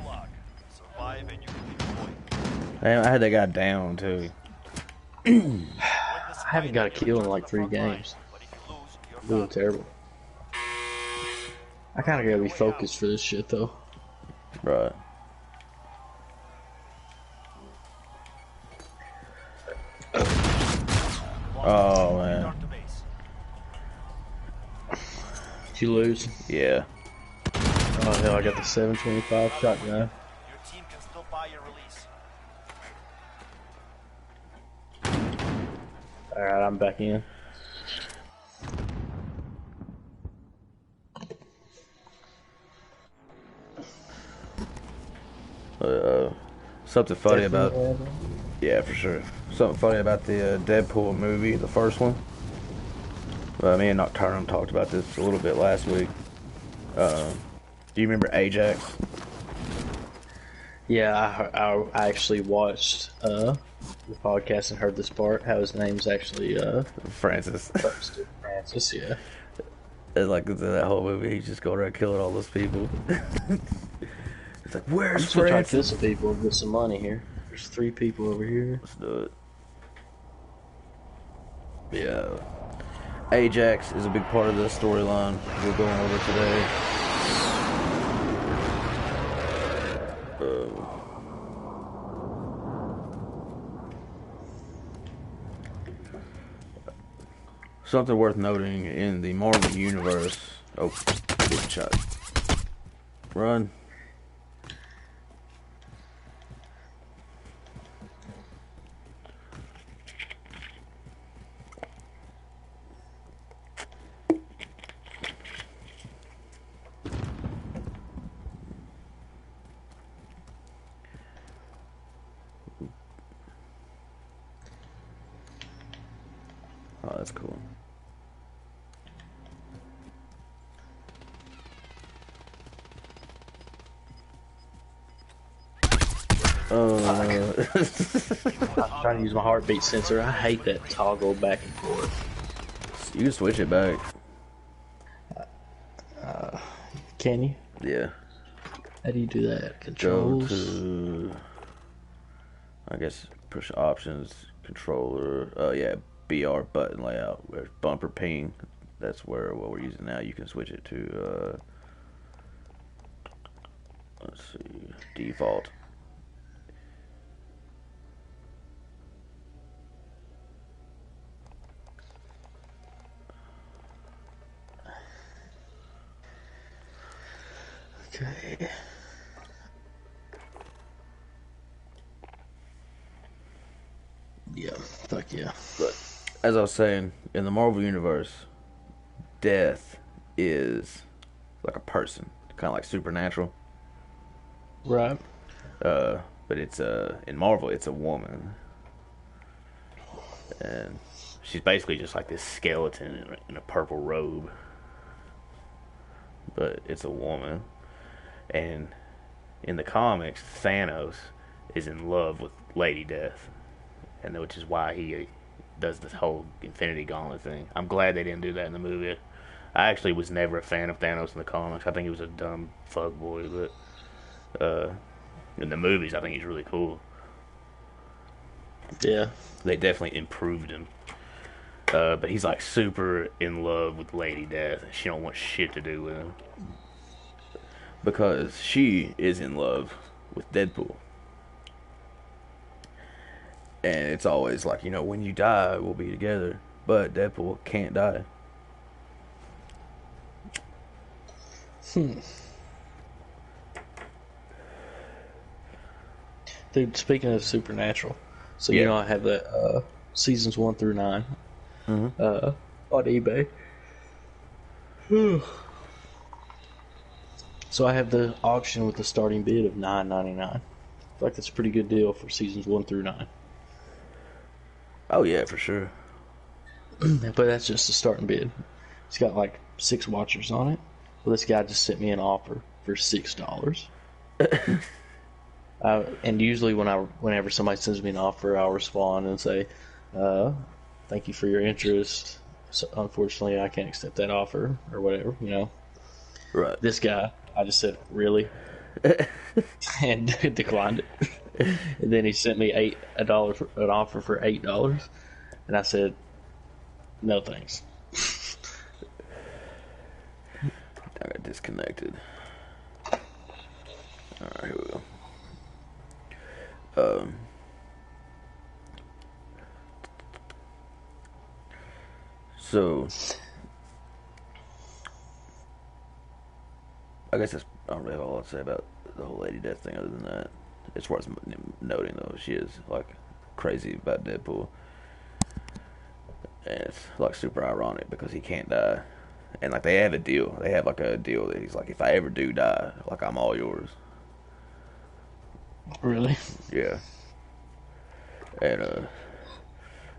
Gulag. Survive and you can be deployed. Damn, I had that guy down too. I haven't got a kill in like 3 games. But if you lose, you're Doing done. terrible. I kind of gotta be focused for this shit though. Right. Oh man. Return to base. Did you lose? Yeah. Oh hell, I got the 725 shotgun. Your team can still buy your release. Alright, I'm back in. Something funny about yeah, for sure. Something funny about the Deadpool movie, the first one. Me and Nocturnal talked about this a little bit last week. Do you remember Ajax? Yeah, I actually watched the podcast and heard this part. How his name's actually Francis. Francis. Yeah. And like in that whole movie, he's just going around killing all those people. It's like, I'm where's just gonna try to kill Francis? some people and get some money here. There's 3 people over here. Let's do it. Yeah. Ajax is a big part of the storyline we're going over today. Something worth noting in the Marvel Universe. Oh, good shot. Run. Oh, that's cool. I'm trying to use my heartbeat sensor. I hate that toggle back and forth. You can switch it back. Can you? Yeah. How do you do that? Go Controls. to, I guess, push options, controller. Yeah, BR button layout. Where's bumper ping? That's where what we're using now. You can switch it to, let's see, default. Okay. Yeah, fuck yeah. But as I was saying, in the Marvel Universe, death is like a person, kind of like supernatural. Right. But it's in Marvel, it's a woman, and She's basically just like this skeleton in a purple robe. But it's a woman. And in the comics, Thanos is in love with Lady Death. And which is why he does this whole Infinity Gauntlet thing. I'm glad they didn't do that in the movie. I actually was never a fan of Thanos in the comics. I think he was a dumb fuckboy, but in the movies, I think he's really cool. Yeah. They definitely improved him. But he's like super in love with Lady Death. She don't want shit to do with him. because she is in love with Deadpool. And it's always like, you know, when you die, we'll be together. But Deadpool can't die. Dude, speaking of Supernatural, so Yeah. you know I have the seasons 1 through 9 on eBay. So I have the auction with the starting bid of $9.99. I feel like that's a pretty good deal for seasons 1 through 9. Oh, yeah, for sure. But that's just the starting bid. It's got like 6 watchers on it. Well, this guy just sent me an offer for $6. And usually whenever somebody sends me an offer, I'll respond and say, thank you for your interest. So unfortunately, I can't accept that offer or whatever, you know. Right. This guy, I just said, really? And declined it. And then he sent me an offer for $8. And I said, no thanks. I got disconnected. Alright, here we go. So I guess I don't really have a lot to say about the whole Lady Death thing other than that. As far as noting though, she is like crazy about Deadpool. And it's like super ironic because he can't die. And like they have a deal. They have like a deal that he's like, if I ever do die, like I'm all yours. Really? Yeah. And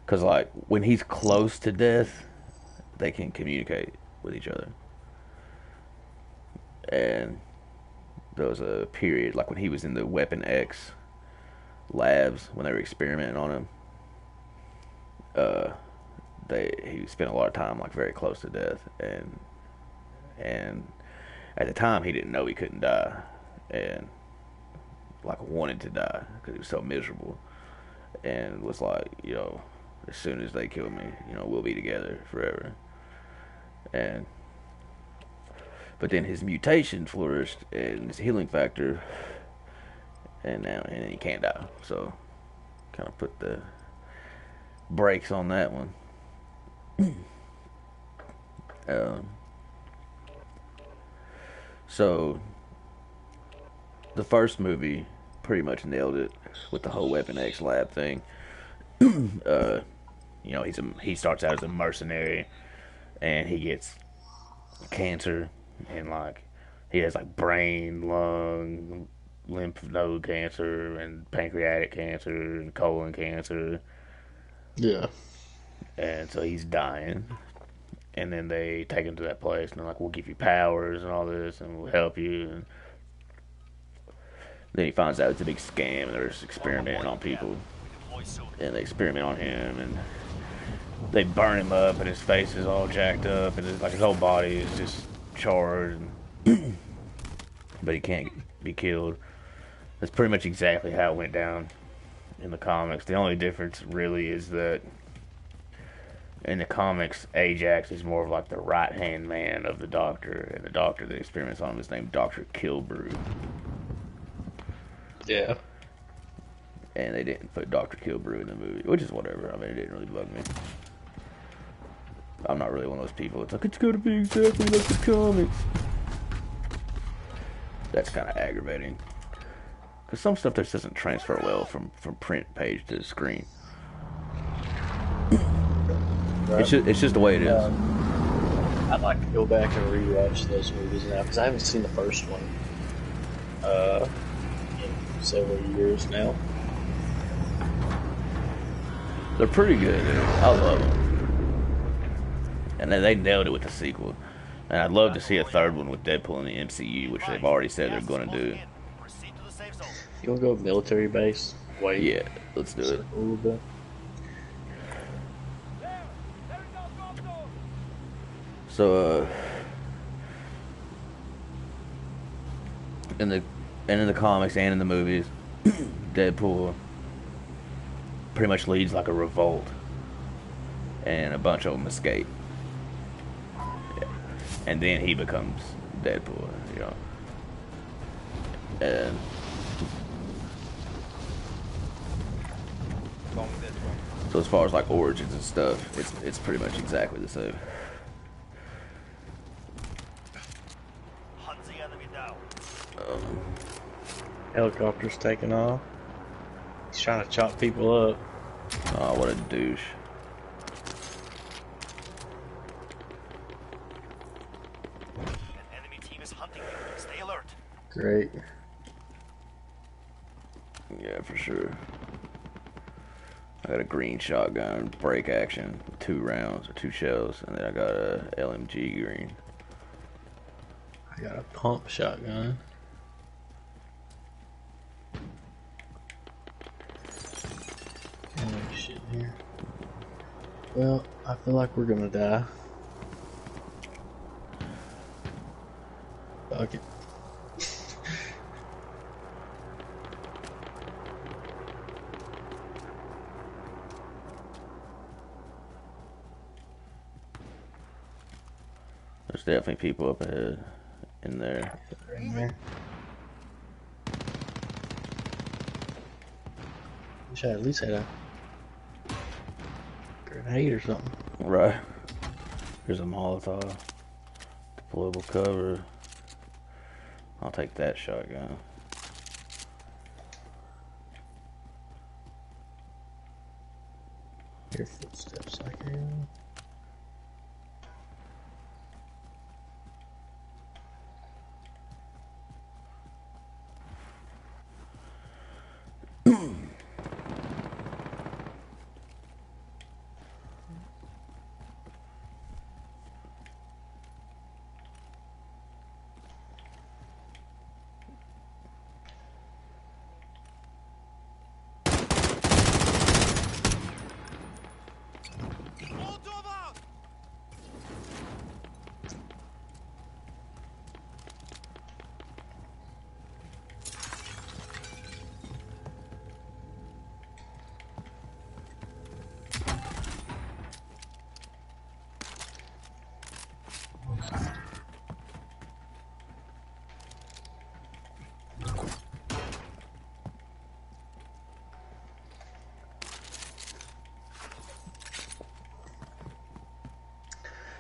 cause like when he's close to death, they can communicate with each other. And there was a period like when he was in the Weapon X labs when they were experimenting on him. He spent a lot of time like very close to death, and at the time he didn't know he couldn't die, and like wanted to die because he was so miserable, and was like, as soon as they kill me, we'll be together forever. And but then his mutation flourished and his healing factor, and he can't die. So kind of put the brakes on that one. So the first movie pretty much nailed it with the whole Weapon X lab thing. He starts out as a mercenary, and he gets cancer, and like he has like brain, lung, lymph node cancer, and pancreatic cancer, and colon cancer. Yeah. And so he's dying. And then they take him to that place, and they're like, we'll give you powers and all this, and we'll help you. And then he finds out it's a big scam, and they're just experimenting on people. And they experiment on him, and they burn him up, and his face is all jacked up, and his whole body is just charred. But he can't be killed. That's pretty much exactly how it went down in the comics. The only difference really is that in the comics, Ajax is more of like the right-hand man of the Doctor, and the Doctor that experiments on him is named Dr. Kilbrew. Yeah. And they didn't put Dr. Kilbrew in the movie, which is whatever. I mean, it didn't really bug me. I'm not really one of those people. It's like, it's gotta be exactly like the comics. That's kind of aggravating. Because some stuff just doesn't transfer well from print page to screen. Right. It's just the way it is. I'd like to go back and rewatch those movies now, because I haven't seen the first one in several years now. They're pretty good, dude. I love them. And then they nailed it with the sequel. And I'd love to see a third one with Deadpool in the MCU, which they've already said they're going to do. You want to go military base? Wait. Yeah, let's do it. A little bit. So, in the comics and in the movies, Deadpool pretty much leads like a revolt, and a bunch of them escape. Yeah. And then he becomes Deadpool, And so as far as like origins and stuff, it's pretty much exactly the same. Helicopter's taking off. He's trying to chop people up. Oh, what a douche. An enemy team is hunting you. Stay alert. Great. Yeah, for sure. I got a green shotgun, break action, 2 rounds or 2 shells, and then I got a LMG green. I got a pump shotgun. Oh, shit here. Well, I feel like we're gonna die. Fuck it. There's definitely people up ahead in there. They're in there. Wish I at least had a grenade or something. Right. There's a Molotov. Deployable cover. I'll take that shotgun. Hear footsteps like here.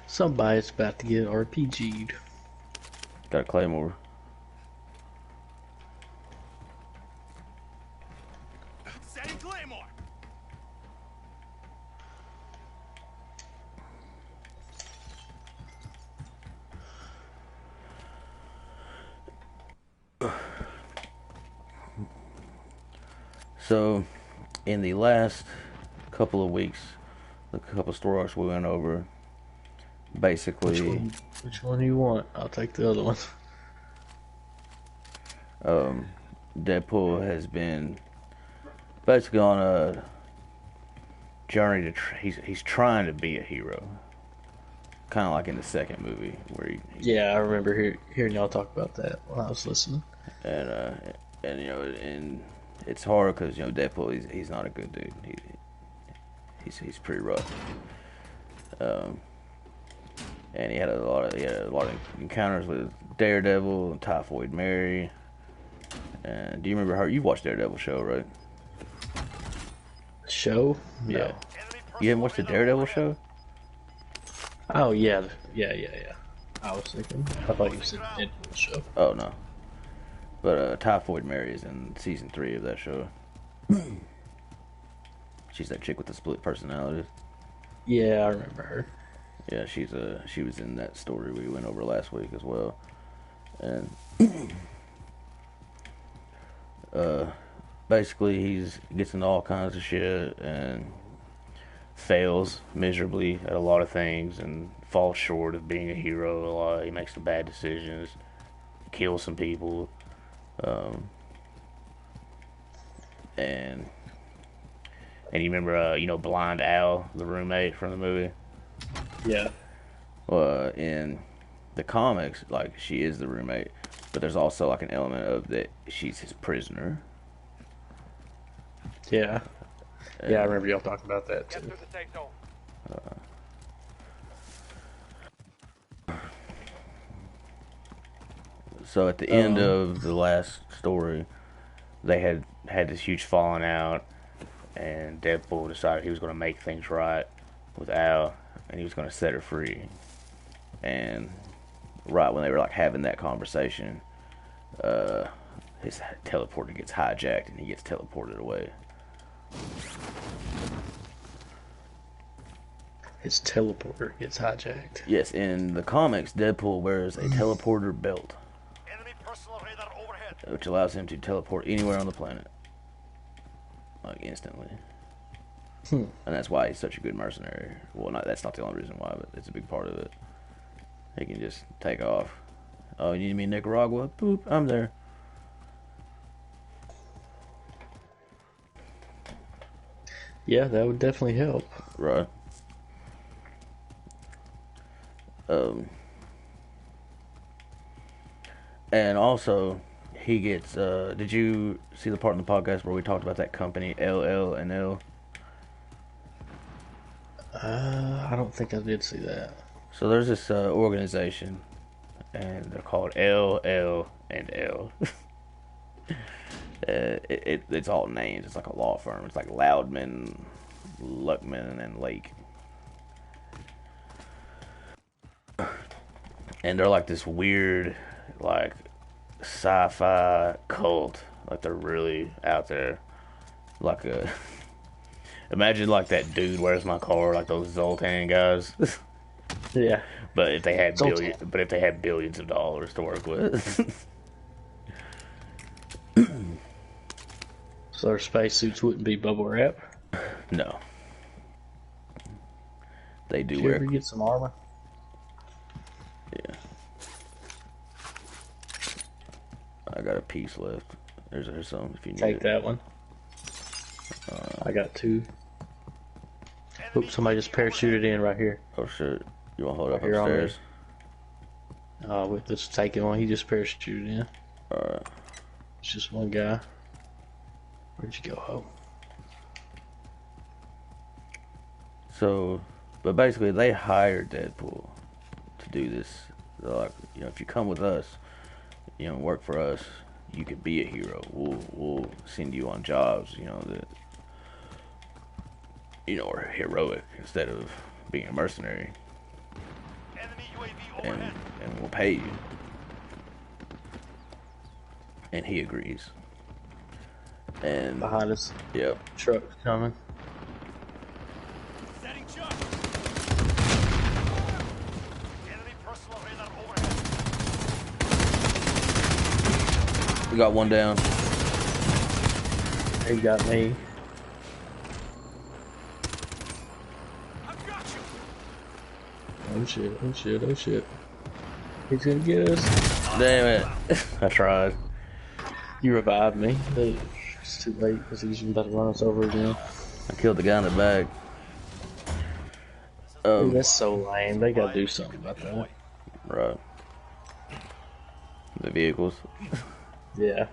Somebody's about to get RPG'd. Got a claymore. Setting Claymore. So, in the last couple of weeks, the couple story arcs we went over, basically, Which one do you want? I'll take the other one. Deadpool has been basically on a journey to. He's trying to be a hero, kind of like in the second movie where Yeah, I remember hearing y'all talk about that when I was listening. and you know, and it's hard because you know Deadpool he's not a good dude. He's pretty rough. And he had a lot of encounters with Daredevil and Typhoid Mary. And do you remember how you watched Daredevil show, right? Show? Yeah. No. You haven't watched the Daredevil show? Oh yeah. I was thinking. I thought you said Deadpool show. Oh no. But Typhoid Mary is in season 3 of that show. She's that chick with the split personalities. Yeah, I remember her. Yeah, she was in that story we went over last week as well. And basically he gets into all kinds of shit and fails miserably at a lot of things and falls short of being a hero a lot. He makes some bad decisions, kills some people, and you remember Blind Al, the roommate from the movie? Yeah. In the comics, like, she is the roommate, but there's also like an element of that she's his prisoner. Yeah. Yeah, I remember y'all talking about that Get too. through the safe zone. So at the end of the last story, they had this huge falling out, and Deadpool decided he was going to make things right with Al, and he was going to set her free. And right when they were like having that conversation, his teleporter gets hijacked, and he gets teleported away. His teleporter gets hijacked. Yes, in the comics, Deadpool wears a teleporter belt, Enemy personal radar overhead. which allows him to teleport anywhere on the planet, like instantly. And that's why he's such a good mercenary. Well, that's not the only reason why, but it's a big part of it. He can just take off. Oh, you need me in Nicaragua? Boop, I'm there. Yeah, that would definitely help. Right. And also, he gets. Did you see the part in the podcast where we talked about that company LL and L? I don't think I did see that. So there's this organization, and they're called LL and L. It's all names. It's like a law firm. It's like Loudman, Luckman, and Lake. And they're like this weird, like, sci-fi cult. Like, they're really out there. Like a... Imagine, like, that dude, Where's My Car? Like those Zoltan guys. Yeah. But if they had Zoltan. billions of dollars to work with. So their spacesuits wouldn't be bubble wrap. No. They do Did you wear... ever get some armor? Yeah. I got a piece left. There's some if you need Take it. that one. I got 2. Oops, somebody just parachuted in right here. Oh shit. You want to hold up Here on me. upstairs? With this taking one, he just parachuted in. Alright. It's just one guy. Where'd you go, Ho? So, but basically they hired Deadpool to do this. They're like, you know, if you come with us, you know, work for us, you could be a hero. We'll send you on jobs, you know, that, you know, are heroic instead of being a mercenary. Enemy UAV And, overhead. and we'll pay you. And he agrees. And, Behind us, yep. truck's coming. Setting charge. Enemy personal radar overhead. We got one down. He got me. I've got you. Oh shit, oh shit, oh shit. He's gonna get us. Damn it. I tried. You revived me. But it's too late because he's about to run us over again. I killed the guy in the back. Dude, that's so lame. They gotta do something about that. Right. The vehicles. Yeah.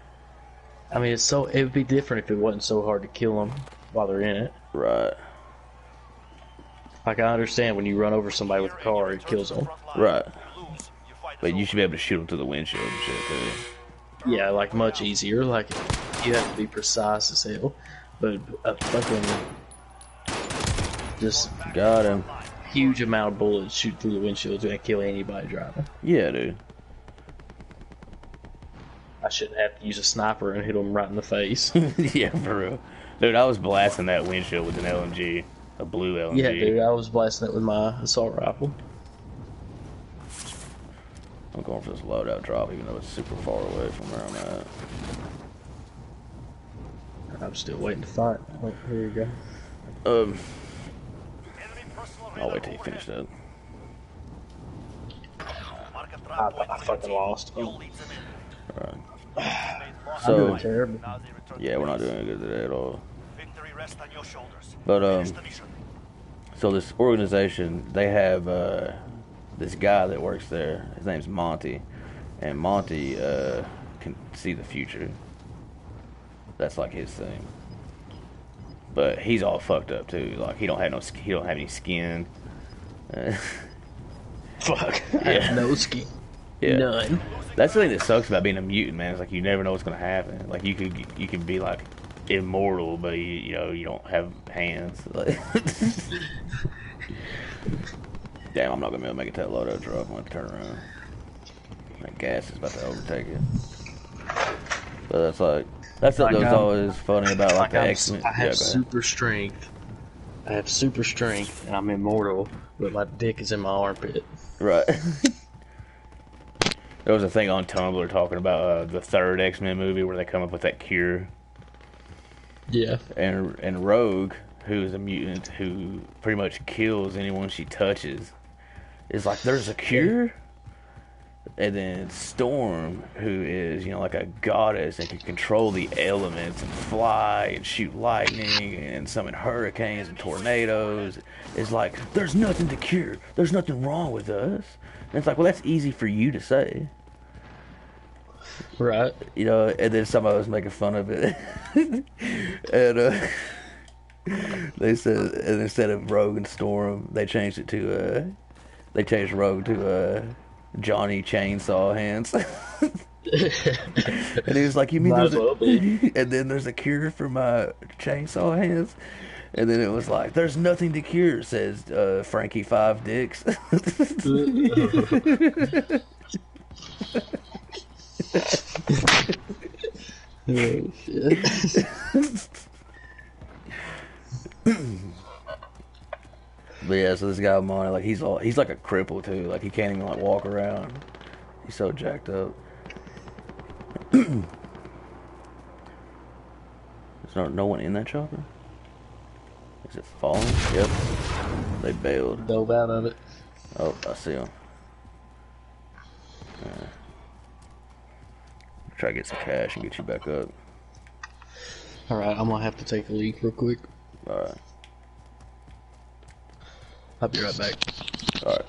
I mean, it would be different if it wasn't so hard to kill them while they're in it. Right. Like, I understand when you run over somebody with a car, it kills them. Right. But you should be able to shoot them through the windshield and shit, too. Yeah, like, much easier. Like, you have to be precise as hell. But a fucking just Got him. huge amount of bullets shoot through the windshield is gonna kill anybody driving. Yeah, dude. I shouldn't have to use a sniper and hit them right in the face. Yeah, for real. Dude, I was blasting that windshield with an LMG. A blue LMG. Yeah, dude, I was blasting it with my assault rifle. I'm going for this loadout drop, even though it's super far away from where I'm at. I'm still waiting to fight. Oh, here you go. I'll wait till you finish that. I fucking lost. Oh. Alright. I'm So, doing terrible. yeah, we're not doing good today at all. Victory rests on your shoulders. But, Finish the mission. so this organization, they have, this guy that works there. His name's Monty. And Monty, can see the future. That's like his thing. But he's all fucked up too. Like he don't have any skin. Fuck. I Yeah. have no skin. Yeah. None. That's the thing that sucks about being a mutant, man. It's like you never know what's gonna happen. Like you can be like immortal, but you know you don't have hands. Like, damn, I'm not gonna be able to make it to that loadout drop. I'm gonna turn around. That gas is about to overtake it. But that's like that's something that's always funny about like the X-Men. I have super strength. I have super strength, and I'm immortal, but my dick is in my armpit. Right. There was a thing on Tumblr talking about the third X-Men movie where they come up with that cure. Yeah. And Rogue, who is a mutant who pretty much kills anyone she touches, is like, there's a cure? And then Storm, who is, you know, like a goddess and can control the elements and fly and shoot lightning and summon hurricanes and tornadoes, is like, there's nothing to cure. There's nothing wrong with us. And it's like, well, that's easy for you to say. Right. You know, and then somebody was making fun of it, and they said, and instead of Rogue and Storm, they changed it to they changed Rogue to Johnny Chainsaw Hands. And he was like, "You mean Might there's as a well be. and then there's a cure for my chainsaw hands?" And then it was like, "There's nothing to cure," says Frankie Five Dicks. Oh, shit. But yeah, so this guy Monty, like he's like a cripple too. Like he can't even like walk around. He's so jacked up. There's no one in that chopper. Is it falling? Yep. They bailed. Dove out of it. Oh, I see him. Try to get some cash and get you back up. Alright, I'm gonna have to take a leak real quick. Alright. I'll be right back. Alright.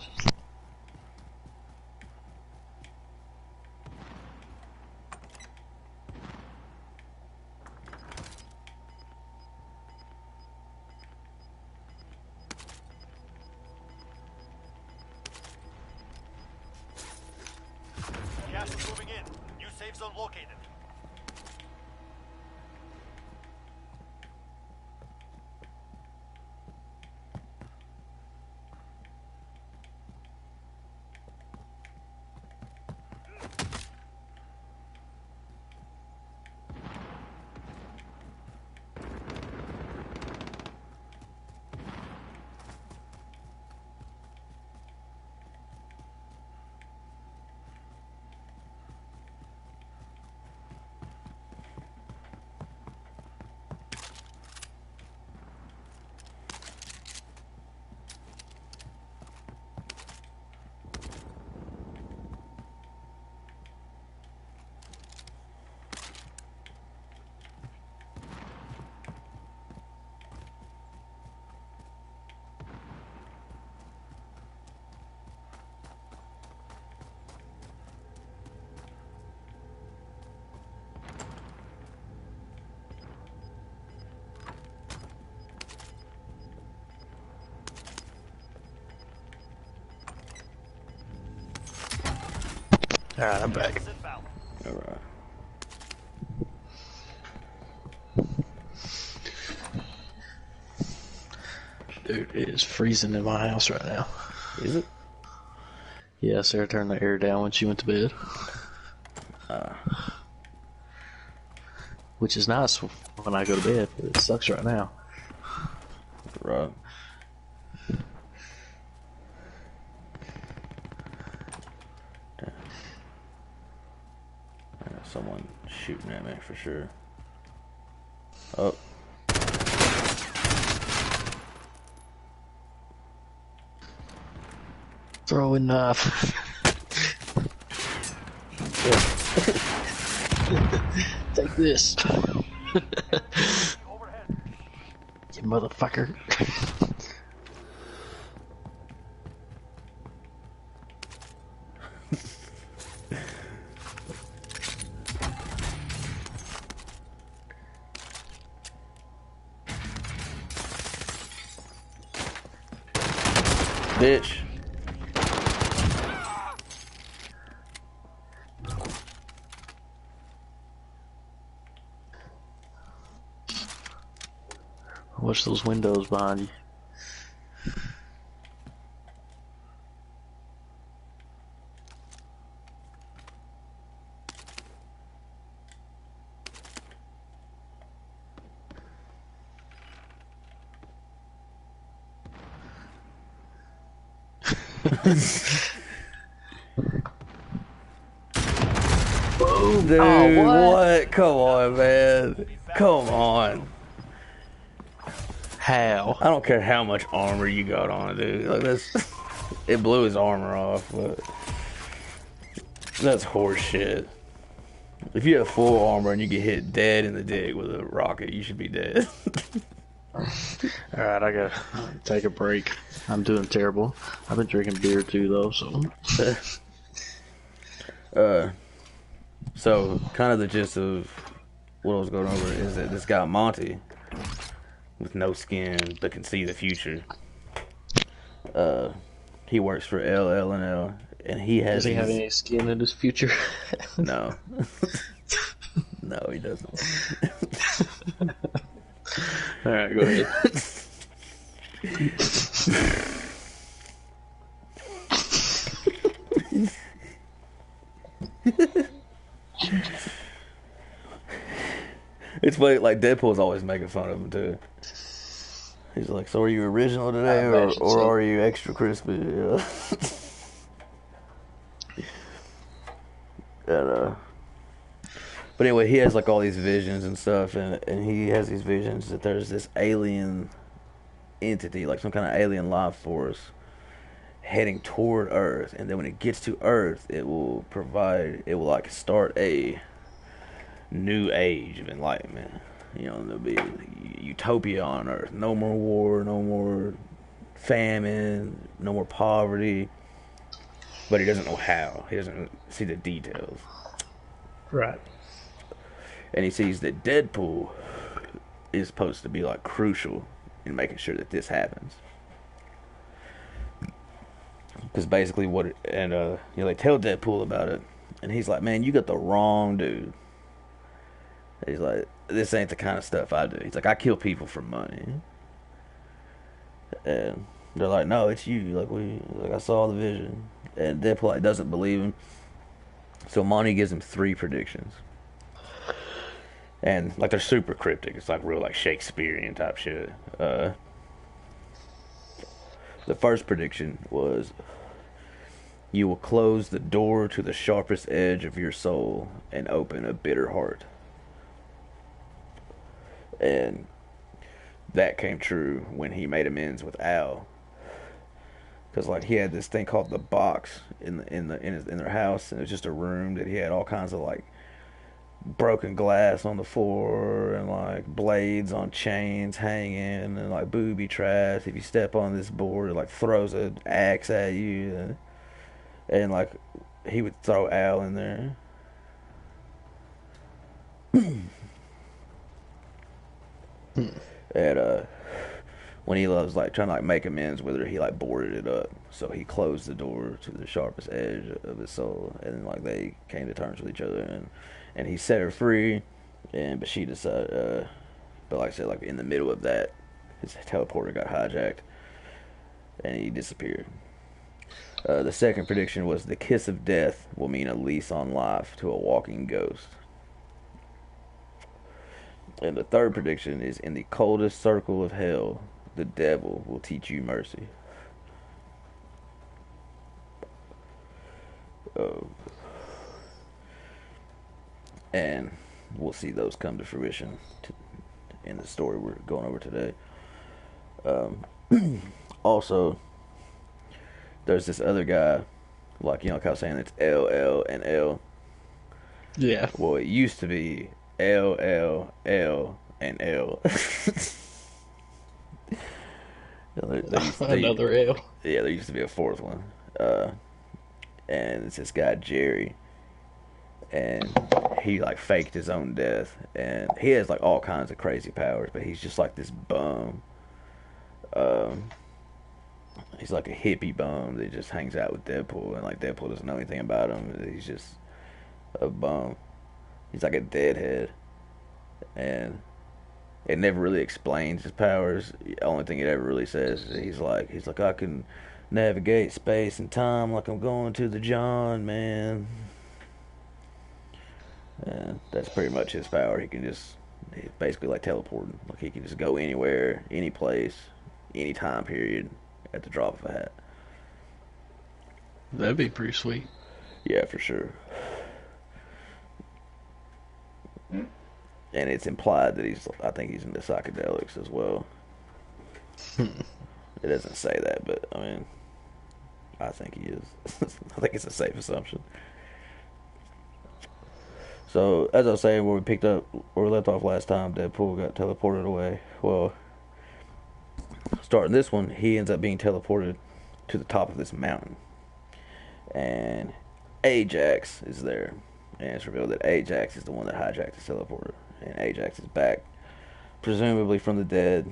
Gas is moving in. New safe zone located. Alright, I'm back. Gas is inbound. Alright. Dude, it is freezing in my house right now. Is it? Yeah, Sarah turned the air down when she went to bed. Which is nice when I go to bed, but it sucks right now. Right. Someone shooting at me for sure. Oh. Throwing knife. Take this. Overhead. You motherfucker. Bitch. Watch those windows behind you. Dude, Oh, what? Come on, man. Come on. How? I don't care how much armor you got on, dude. Like this, it blew his armor off, but that's horse shit. If you have full armor and you get hit dead in the dick with a rocket, you should be dead. Alright, I gotta take a break. I'm doing terrible. I've been drinking beer too, though, so. So, kind of the gist of what I was going over is that this guy Monty, with no skin but can see the future, he works for LL&L, and he has Does he have these. any skin in his future? No, no, he doesn't. All right, go ahead. It's funny, like Deadpool's always making fun of him too. He's like, "So are you original today, I or imagine so. are you extra crispy?" Yeah. and but anyway, he has like all these visions and stuff, and he has these visions that there's this alien entity, like some kind of alien life force, heading toward Earth, and then when it gets to Earth, it will like start a new age of enlightenment. You know, there'll be utopia on Earth. No more war, no more famine, no more poverty. But he doesn't know how. He doesn't see the details. Right. And he sees that Deadpool is supposed to be like crucial in making sure that this happens. Because basically they tell Deadpool about it, and he's like, "Man, you got the wrong dude." He's like, "This ain't the kind of stuff I do." He's like, "I kill people for money." And they're like, "No, it's you. Like I saw the vision." And Deadpool like doesn't believe him. So Monty gives him 3 predictions. And like they're super cryptic. It's like real like Shakespearean type shit. The first prediction was, "You will close the door to the sharpest edge of your soul and open a bitter heart." And that came true when he made amends with Al, because like he had this thing called the box in their house, and it was just a room that he had all kinds of like broken glass on the floor and like blades on chains hanging and like booby traps. If you step on this board, it like throws an axe at you, and like he would throw Al in there. And when he was like trying to like make amends with her, he like boarded it up. So he closed the door to the sharpest edge of his soul, and then like they came to terms with each other, and he set her free, but she decided, but like I said, like in the middle of that, his teleporter got hijacked, and he disappeared. The second prediction was the kiss of death will mean a lease on life to a walking ghost. And the third prediction is, in the coldest circle of hell, the devil will teach you mercy. And we'll see those come to fruition in the story we're going over today. Also, there's this other guy, like, you know, like I was saying, it's LL and L. Yeah. Well, it used to be LLL and L. Another L. Yeah, there used to be a fourth one. And it's this guy Jerry, and he like faked his own death, and he has like all kinds of crazy powers, but he's just like this bum. He's like a hippie bum that just hangs out with Deadpool, and like Deadpool doesn't know anything about him. He's just a bum. He's like a deadhead, and it never really explains his powers. The only thing it ever really says is he's like I can navigate space and time like I'm going to the John, man. And that's pretty much his power. He's basically like teleporting. Like he can just go anywhere, any place, any time period at the drop of a hat. That'd be pretty sweet. Yeah, for sure. And it's implied that I think he's into psychedelics as well. It doesn't say that, but I mean, I think he is. I think it's a safe assumption. So, as I was saying, where we left off last time, Deadpool got teleported away. Well, starting this one, he ends up being teleported to the top of this mountain. And Ajax is there. and it's revealed that Ajax is the one that hijacked the teleporter, and Ajax is back, presumably from the dead,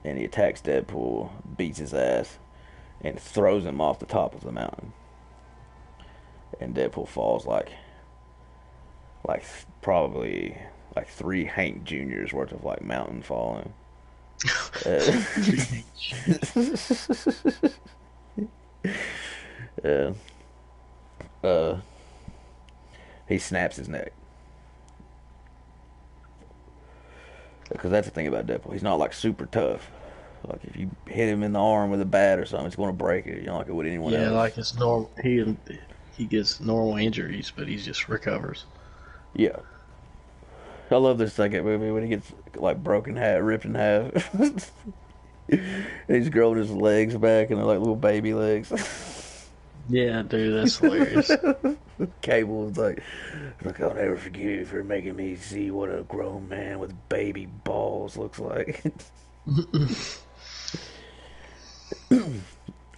and he attacks Deadpool, beats his ass, and throws him off the top of the mountain. And Deadpool falls like probably like 3 Hank Juniors worth of like mountain falling. Uh, uh, he snaps his neck. Because that's the thing about Deadpool. He's not like super tough. Like if you hit him in the arm with a bat or something, it's going to break it. You know, like it would anyone else. Yeah, like it's normal. He gets normal injuries, but he just recovers. Yeah. I love this second movie when he gets like ripped in half. And he's growing his legs back and they're like little baby legs. Yeah, dude, that's hilarious. Cable was like, look, I'll never forgive you for making me see what a grown man with baby balls looks like.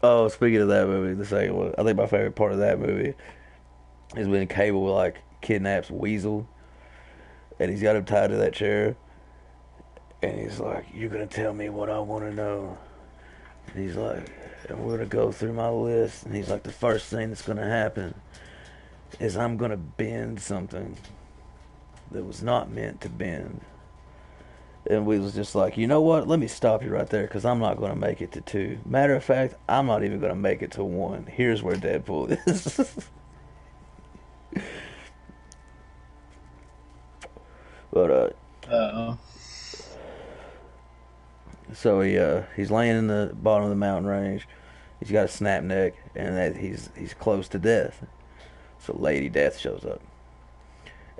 Oh, speaking of that movie, the second one, I think my favorite part of that movie is when Cable like kidnaps Weasel, and he's got him tied to that chair, and he's like, "You're gonna tell me what I want to know." And he's like, "And we're gonna go through my list," and he's like, "The first thing that's gonna happen is I'm gonna bend something that was not meant to bend." And we was just like, you know what? Let me stop you right there because I'm not going to make it to 2. Matter of fact, I'm not even going to make it to 1. Here's where Deadpool is. But so he's laying in the bottom of the mountain range. He's got a snap neck, and that he's close to death. So Lady Death shows up,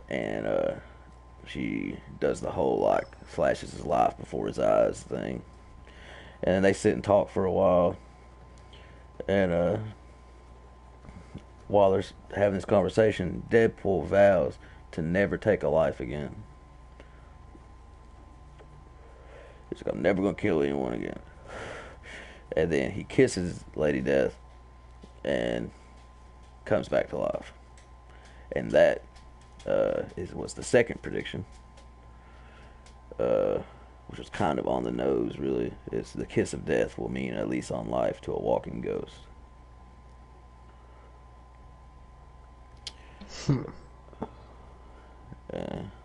and she does the whole like flashes his life before his eyes thing, and then they sit and talk for a while, and while they're having this conversation, Deadpool vows to never take a life again. He's like, I'm never gonna kill anyone again. And then he kisses Lady Death and comes back to life, and that was the second prediction, which was kind of on the nose, really. It's the kiss of death will mean at least on life to a walking ghost.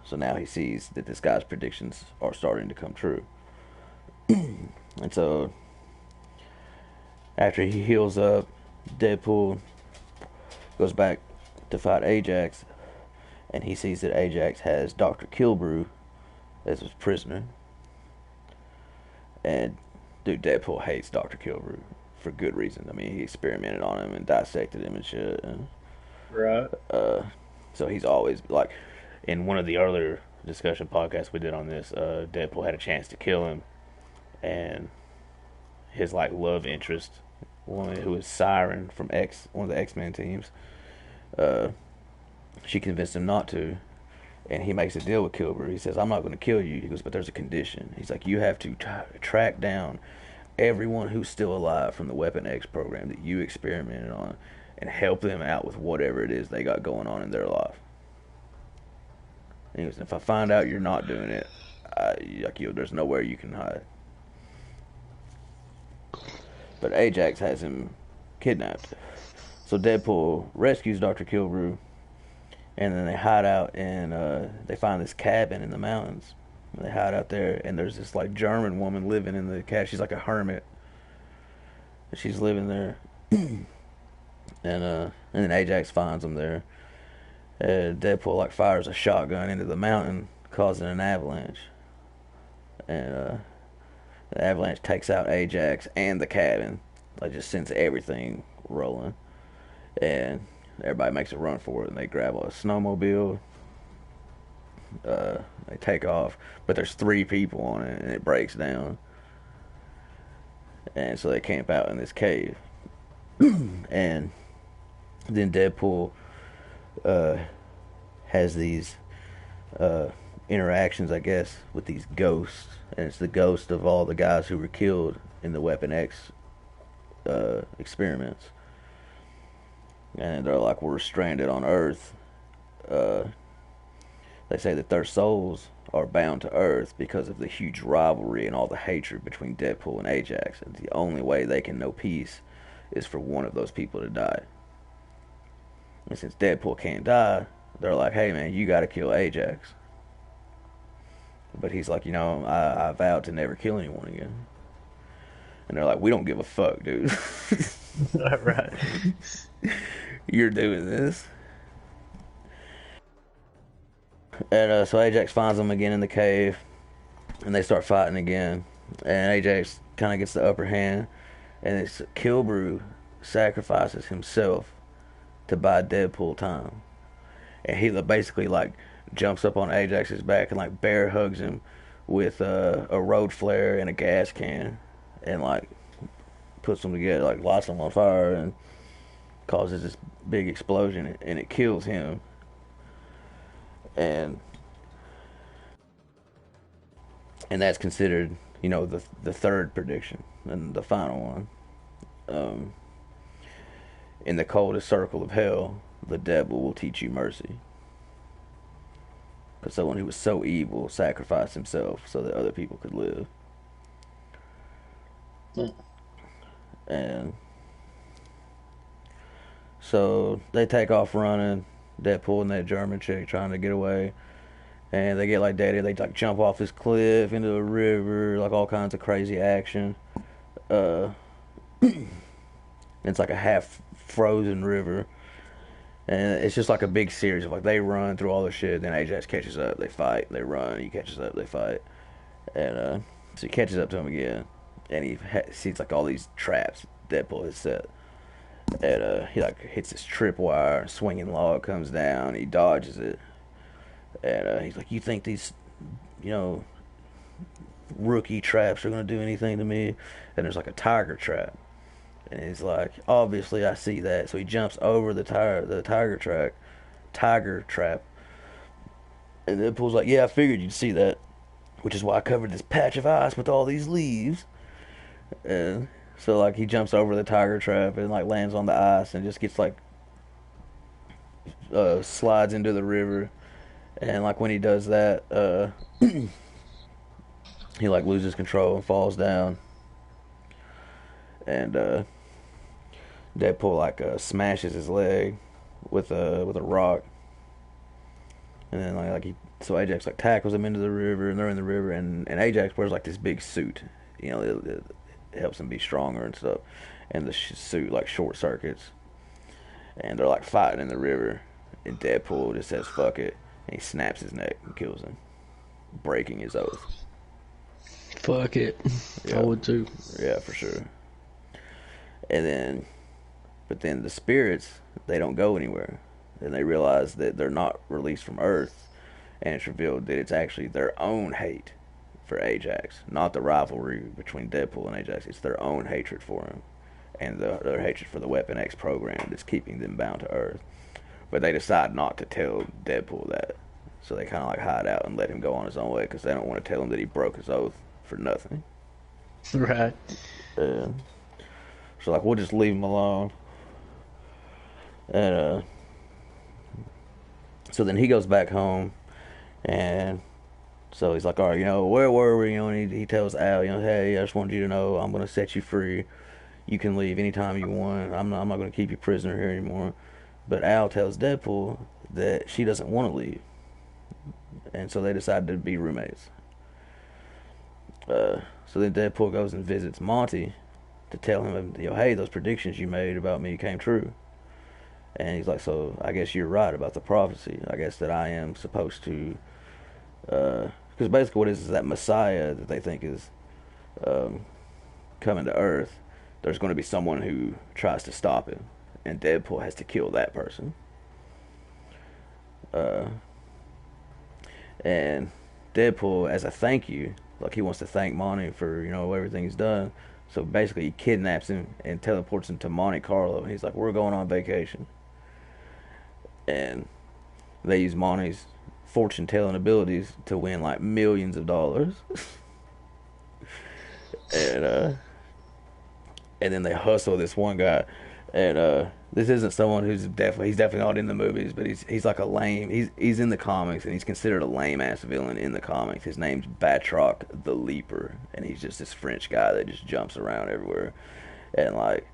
So now he sees that this guy's predictions are starting to come true. And so after he heals up, Deadpool goes back to fight Ajax, and he sees that Ajax has Dr. Kilbrew as his prisoner. And dude, Deadpool hates Dr. Kilbrew for good reason. I mean, he experimented on him and dissected him and shit. Right. So he's always like, In one of the earlier discussion podcasts we did on this, Deadpool had a chance to kill him, and his like love interest, woman who is Siren from one of the X-Men teams, she convinced him not to, and he makes a deal with Kilbrew. He says, I'm not going to kill you. He goes, but there's a condition. He's like, you have to track down everyone who's still alive from the Weapon X program that you experimented on and help them out with whatever it is they got going on in their life. And he goes, if I find out you're not doing it, there's nowhere you can hide. But Ajax has him kidnapped. So Deadpool rescues Dr. Kilbrew, and then they hide out and they find this cabin in the mountains. They hide out there, and there's this like German woman living in the cabin. She's like a hermit. She's living there. And then Ajax finds them there. Deadpool like fires a shotgun into the mountain, causing an avalanche. And the avalanche takes out Ajax and the cabin. Like just sends everything rolling. And everybody makes a run for it, and they grab a snowmobile. They take off, but there's 3 people on it, and it breaks down. And so they camp out in this cave. And then Deadpool has these interactions, I guess, with these ghosts. And it's the ghost of all the guys who were killed in the Weapon X experiments. And they're like, we're stranded on Earth. they say that their souls are bound to Earth because of the huge rivalry and all the hatred between Deadpool and Ajax. And the only way they can know peace is for one of those people to die. And since Deadpool can't die, they're like, hey man, you gotta kill Ajax. But he's like, I vowed to never kill anyone again. And they're like, we don't give a fuck, dude. Right. You're doing this. And so Ajax finds them again in the cave, and they start fighting again. And Ajax kind of gets the upper hand, and it's Kilbrew sacrifices himself to buy Deadpool time. And he basically like jumps up on Ajax's back and like bear hugs him with a road flare and a gas can, and like puts them together, like lights them on fire and causes this big explosion, and it kills him. And that's considered, the third prediction and the final one. In the coldest circle of hell, the devil will teach you mercy. Because someone who was so evil sacrificed himself so that other people could live. And so they take off running, Deadpool and that German chick trying to get away. And they get like daddy, they like jump off this cliff into a river, like all kinds of crazy action. It's like a half frozen river. And it's just like a big series of like they run through all the shit, then Ajax catches up, they fight, they run, he catches up, they fight. And so he catches up to him again, and he sees like all these traps Deadpool has set. And he like hits this tripwire, swinging log comes down, he dodges it. And he's like, you think these, rookie traps are going to do anything to me? And there's like a tiger trap. And he's like, obviously I see that. So he jumps over the tiger trap. And Deadpool's like, yeah, I figured you'd see that. Which is why I covered this patch of ice with all these leaves. And so like he jumps over the tiger trap and like lands on the ice and just gets like slides into the river. And like when he does that, he like loses control and falls down. And Deadpool like smashes his leg with a rock. And then so Ajax like tackles him into the river, and they're in the river, and Ajax wears like this big suit, it helps him be stronger and stuff. And the suit like short circuits, and they're like fighting in the river, and Deadpool just says fuck it. And he snaps his neck and kills him, breaking his oath. Fuck it. Yeah. I would too. Yeah, for sure. But then the spirits, they don't go anywhere. And they realize that they're not released from Earth. And it's revealed that it's actually their own hate for Ajax. Not the rivalry between Deadpool and Ajax. It's their own hatred for him. And their hatred for the Weapon X program that's keeping them bound to Earth. But they decide not to tell Deadpool that. So they kind of like hide out and let him go on his own way because they don't want to tell him that he broke his oath for nothing. Right. So like we'll just leave him alone. And so then he goes back home, and so he's like, all right, where were we? And he tells Al, hey, I just wanted you to know I'm going to set you free. You can leave anytime you want. I'm not going to keep you prisoner here anymore. But Al tells Deadpool that she doesn't want to leave. And so they decide to be roommates. So then Deadpool goes and visits Monty to tell him, hey, those predictions you made about me came true. And he's like, so I guess you're right about the prophecy. I guess that I am supposed to... Because basically what it is that Messiah that they think is coming to Earth, there's going to be someone who tries to stop him. And Deadpool has to kill that person. And Deadpool, as a thank you, like he wants to thank Monty for, everything he's done. So basically he kidnaps him and teleports him to Monte Carlo. And he's like, we're going on vacation. And they use Monty's fortune-telling abilities to win like millions of dollars. And then they hustle this one guy And this isn't someone who's he's definitely not in the movies, but he's like a lame. He's in the comics, and he's considered a lame ass villain in the comics. His name's Batroc the Leaper, and he's just this French guy that just jumps around everywhere. And like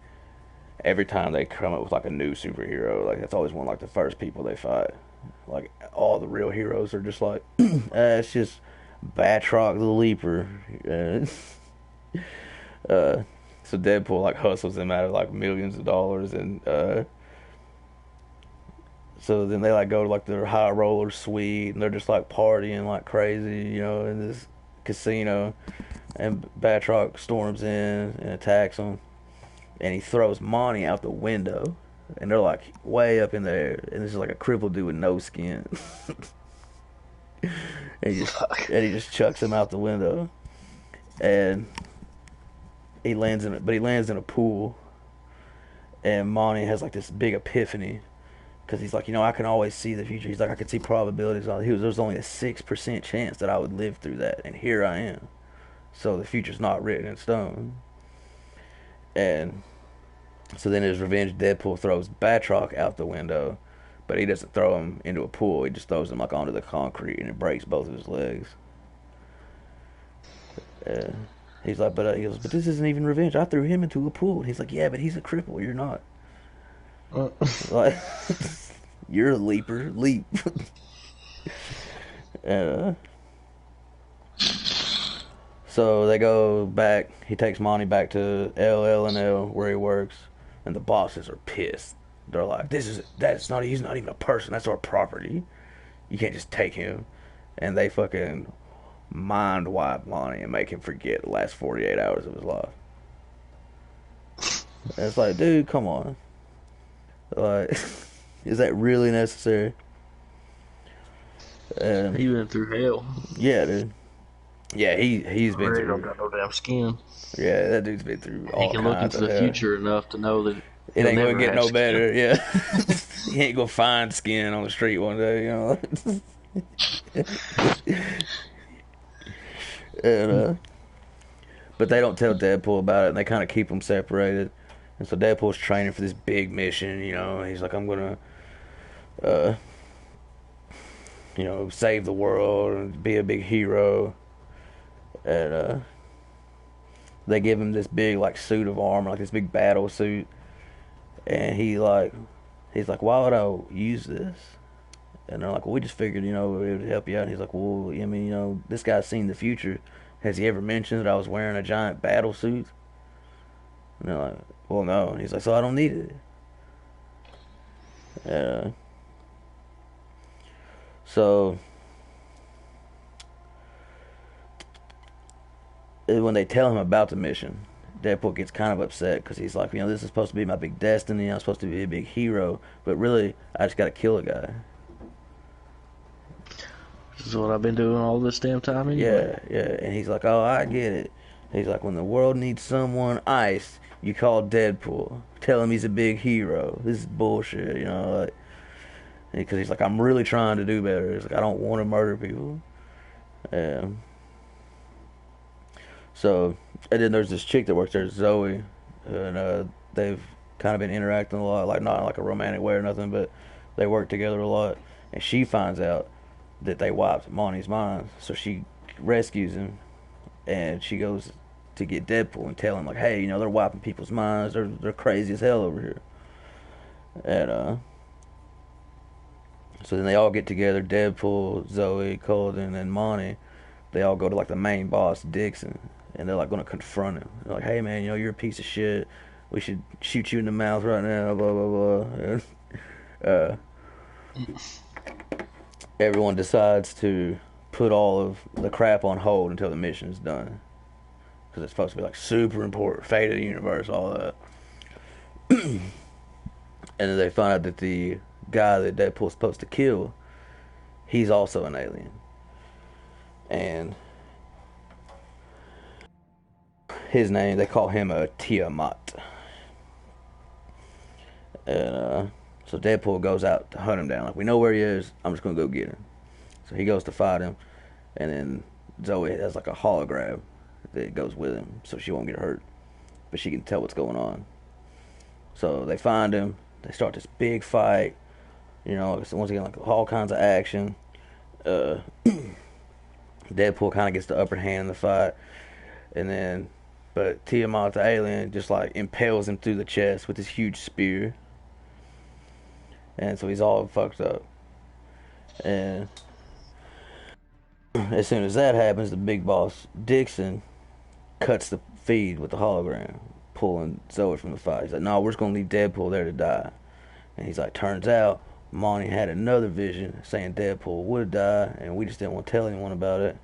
every time they come up with like a new superhero, like that's always one of like the first people they fight. Like all the real heroes are just like, it's just Batroc the Leaper. So Deadpool like hustles them out of like millions of dollars, and so then they like go to like their high roller suite, and they're just like partying like crazy, in this casino. And Batroc storms in and attacks them, and he throws Monty out the window, and they're like way up in the air, and this is like a crippled dude with no skin. And he just chucks him out the window, and he lands in a pool, and Monty has like this big epiphany because he's like, I can always see the future. He's like, I could see probabilities. There's only a 6% chance that I would live through that, and here I am. So the future's not written in stone. And so then his revenge, Deadpool throws Batroc out the window, but he doesn't throw him into a pool. He just throws him like onto the concrete, and it breaks both of his legs. He's like, but this isn't even revenge. I threw him into a pool. And he's like, yeah, but he's a cripple. You're not. Like, you're a leaper. Leap. So they go back. He takes Monty back to LL&L where he works, and the bosses are pissed. They're like, he's not even a person. That's our property. You can't just take him. And they fucking mind wipe Monty and make him forget the last 48 hours of his life. And it's like, dude, come on. Like, is that really necessary? And He went through hell. yeah, dude. Yeah, he's been Ray through. don't got no damn skin. Yeah, that dude's been through all He can look kinds into of the hell. future enough to know that It ain't gonna get no skin. better. Yeah, he ain't gonna find skin on the street one day. And but they don't tell Deadpool about it, and they kind of keep them separated. And so Deadpool's training for this big mission. He's like, I'm gonna, save the world and be a big hero. And they give him this big like suit of armor, like this big battle suit. And he's like, why would I use this? And they're like, well, we just figured, it would help you out. And he's like, well, I mean, this guy's seen the future. Has he ever mentioned that I was wearing a giant battle suit? And they're like, well, no. And he's like, so I don't need it. So when they tell him about the mission, Deadpool gets kind of upset because he's like, this is supposed to be my big destiny. I'm supposed to be a big hero, but really, I just got to kill a guy. This is what I've been doing all this damn time anyway. Yeah. And he's like, oh, I get it. He's like, when the world needs someone ice, you call Deadpool. Tell him he's a big hero. This is bullshit, because he's like, I'm really trying to do better. He's like, I don't want to murder people. So, and then there's this chick that works there, Zoe, and they've kind of been interacting a lot, like not in like a romantic way or nothing, but they work together a lot. And she finds out that they wiped Monty's mind, so she rescues him, and she goes to get Deadpool and tell him like, hey, they're wiping people's minds, they're crazy as hell over here. And so then they all get together, Deadpool, Zoe, Colden, and Monty. They all go to like the main boss, Dixon, and they're like going to confront him. They're like, hey man, you're a piece of shit. We should shoot you in the mouth right now, blah blah blah. Everyone decides to put all of the crap on hold until the mission is done, because it's supposed to be like super important, fate of the universe, all that. And then they find out that the guy that Deadpool's supposed to kill, he's also an alien. And his name, they call him a Tiamat. And so Deadpool goes out to hunt him down. Like, we know where he is, I'm just gonna go get him. So he goes to fight him, and then Zoe has like a hologram that goes with him, so she won't get hurt, but she can tell what's going on. So they find him. They start this big fight. You know, once again, like all kinds of action. Uh, Deadpool kind of gets the upper hand in the fight, and then, but Tiamat the alien just like impales him through the chest with this huge spear, and so he's all fucked up. And as soon as that happens, the big boss Dixon cuts the feed with the hologram, pulling Zoe from the fight. He's like, "No, we're just gonna leave Deadpool there to die." And he's like, "Turns out Monty had another vision saying Deadpool would die, and we just didn't want to tell anyone about it.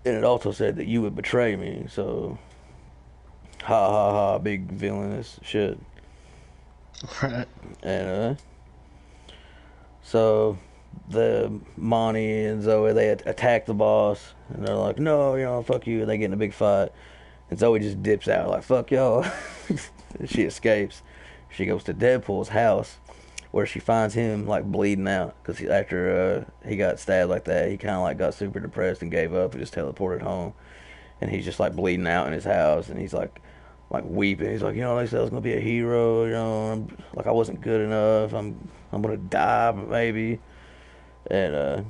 And it also said that you would betray me, so ha ha ha, big villainous shit." Right. And so the Monty and Zoe, they attack the boss, and they're like, "No, you know, fuck you." And they get in a big fight, and Zoe just dips out like, "Fuck y'all." She escapes. She goes to Deadpool's house, where she finds him like bleeding out, because after he got stabbed like that, he kind of like got super depressed and gave up and just teleported home. And he's just like bleeding out in his house, and he's like weeping. He's like, "You know, they said I was gonna be a hero. You know, like I wasn't good enough. I'm gonna die maybe." And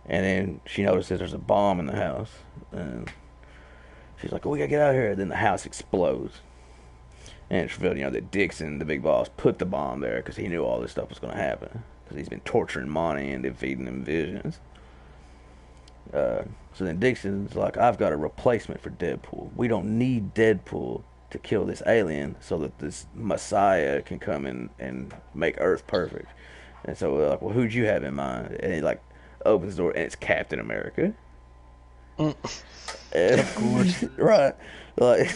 then she notices there's a bomb in the house, and she's like, "Oh, we gotta get out of here." Then the house explodes, and it's revealed, you know, that Dixon, the big boss, put the bomb there because he knew all this stuff was gonna happen, because he's been torturing Monty and then feeding him visions. So then Dixon's like, "I've got a replacement for Deadpool. We don't need Deadpool to kill this alien so that this Messiah can come in and make Earth perfect." And so we're like, "Well, who'd you have in mind?" And he like opens the door, and it's Captain America. Mm. And, Of course. right. Like,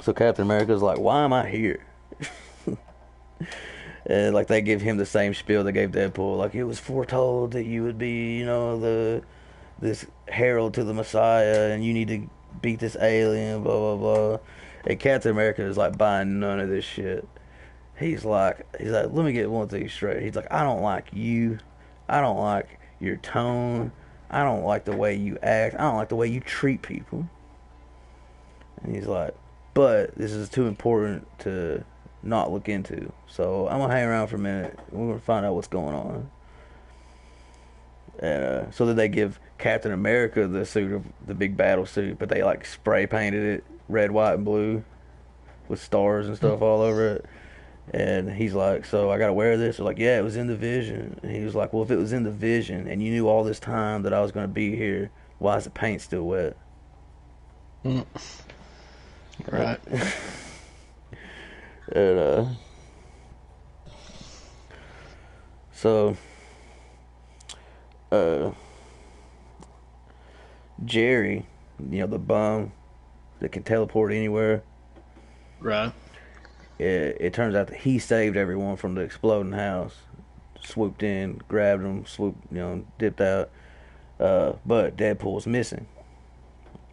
so Captain America's like, "Why am I here?" And like they give him the same spiel they gave Deadpool, like, "It was foretold that you would be, you know, this herald to the Messiah, and you need to beat this alien, blah blah blah." And Captain America is like buying none of this shit. He's like, "Let me get one thing straight." He's like, "I don't like you. I don't like your tone. I don't like the way you act. I don't like the way you treat people." And he's like, "But this is too important to not look into. So I'm gonna hang around for a minute. We're gonna find out what's going on." And so then they give Captain America the suit of the big battle suit, but they like spray painted it red, white, and blue with stars and stuff all over it. And he's like, "So I gotta wear this?" They're like, "Yeah, it was in the vision." And he was like, "Well, if it was in the vision and you knew all this time that I was gonna be here, why is the paint still wet?" Mm. Right. And so Jerry, you know, the bum that can teleport anywhere, Right. it turns out that he saved everyone from the exploding house. Swooped in, grabbed them, dipped out. But Deadpool's missing,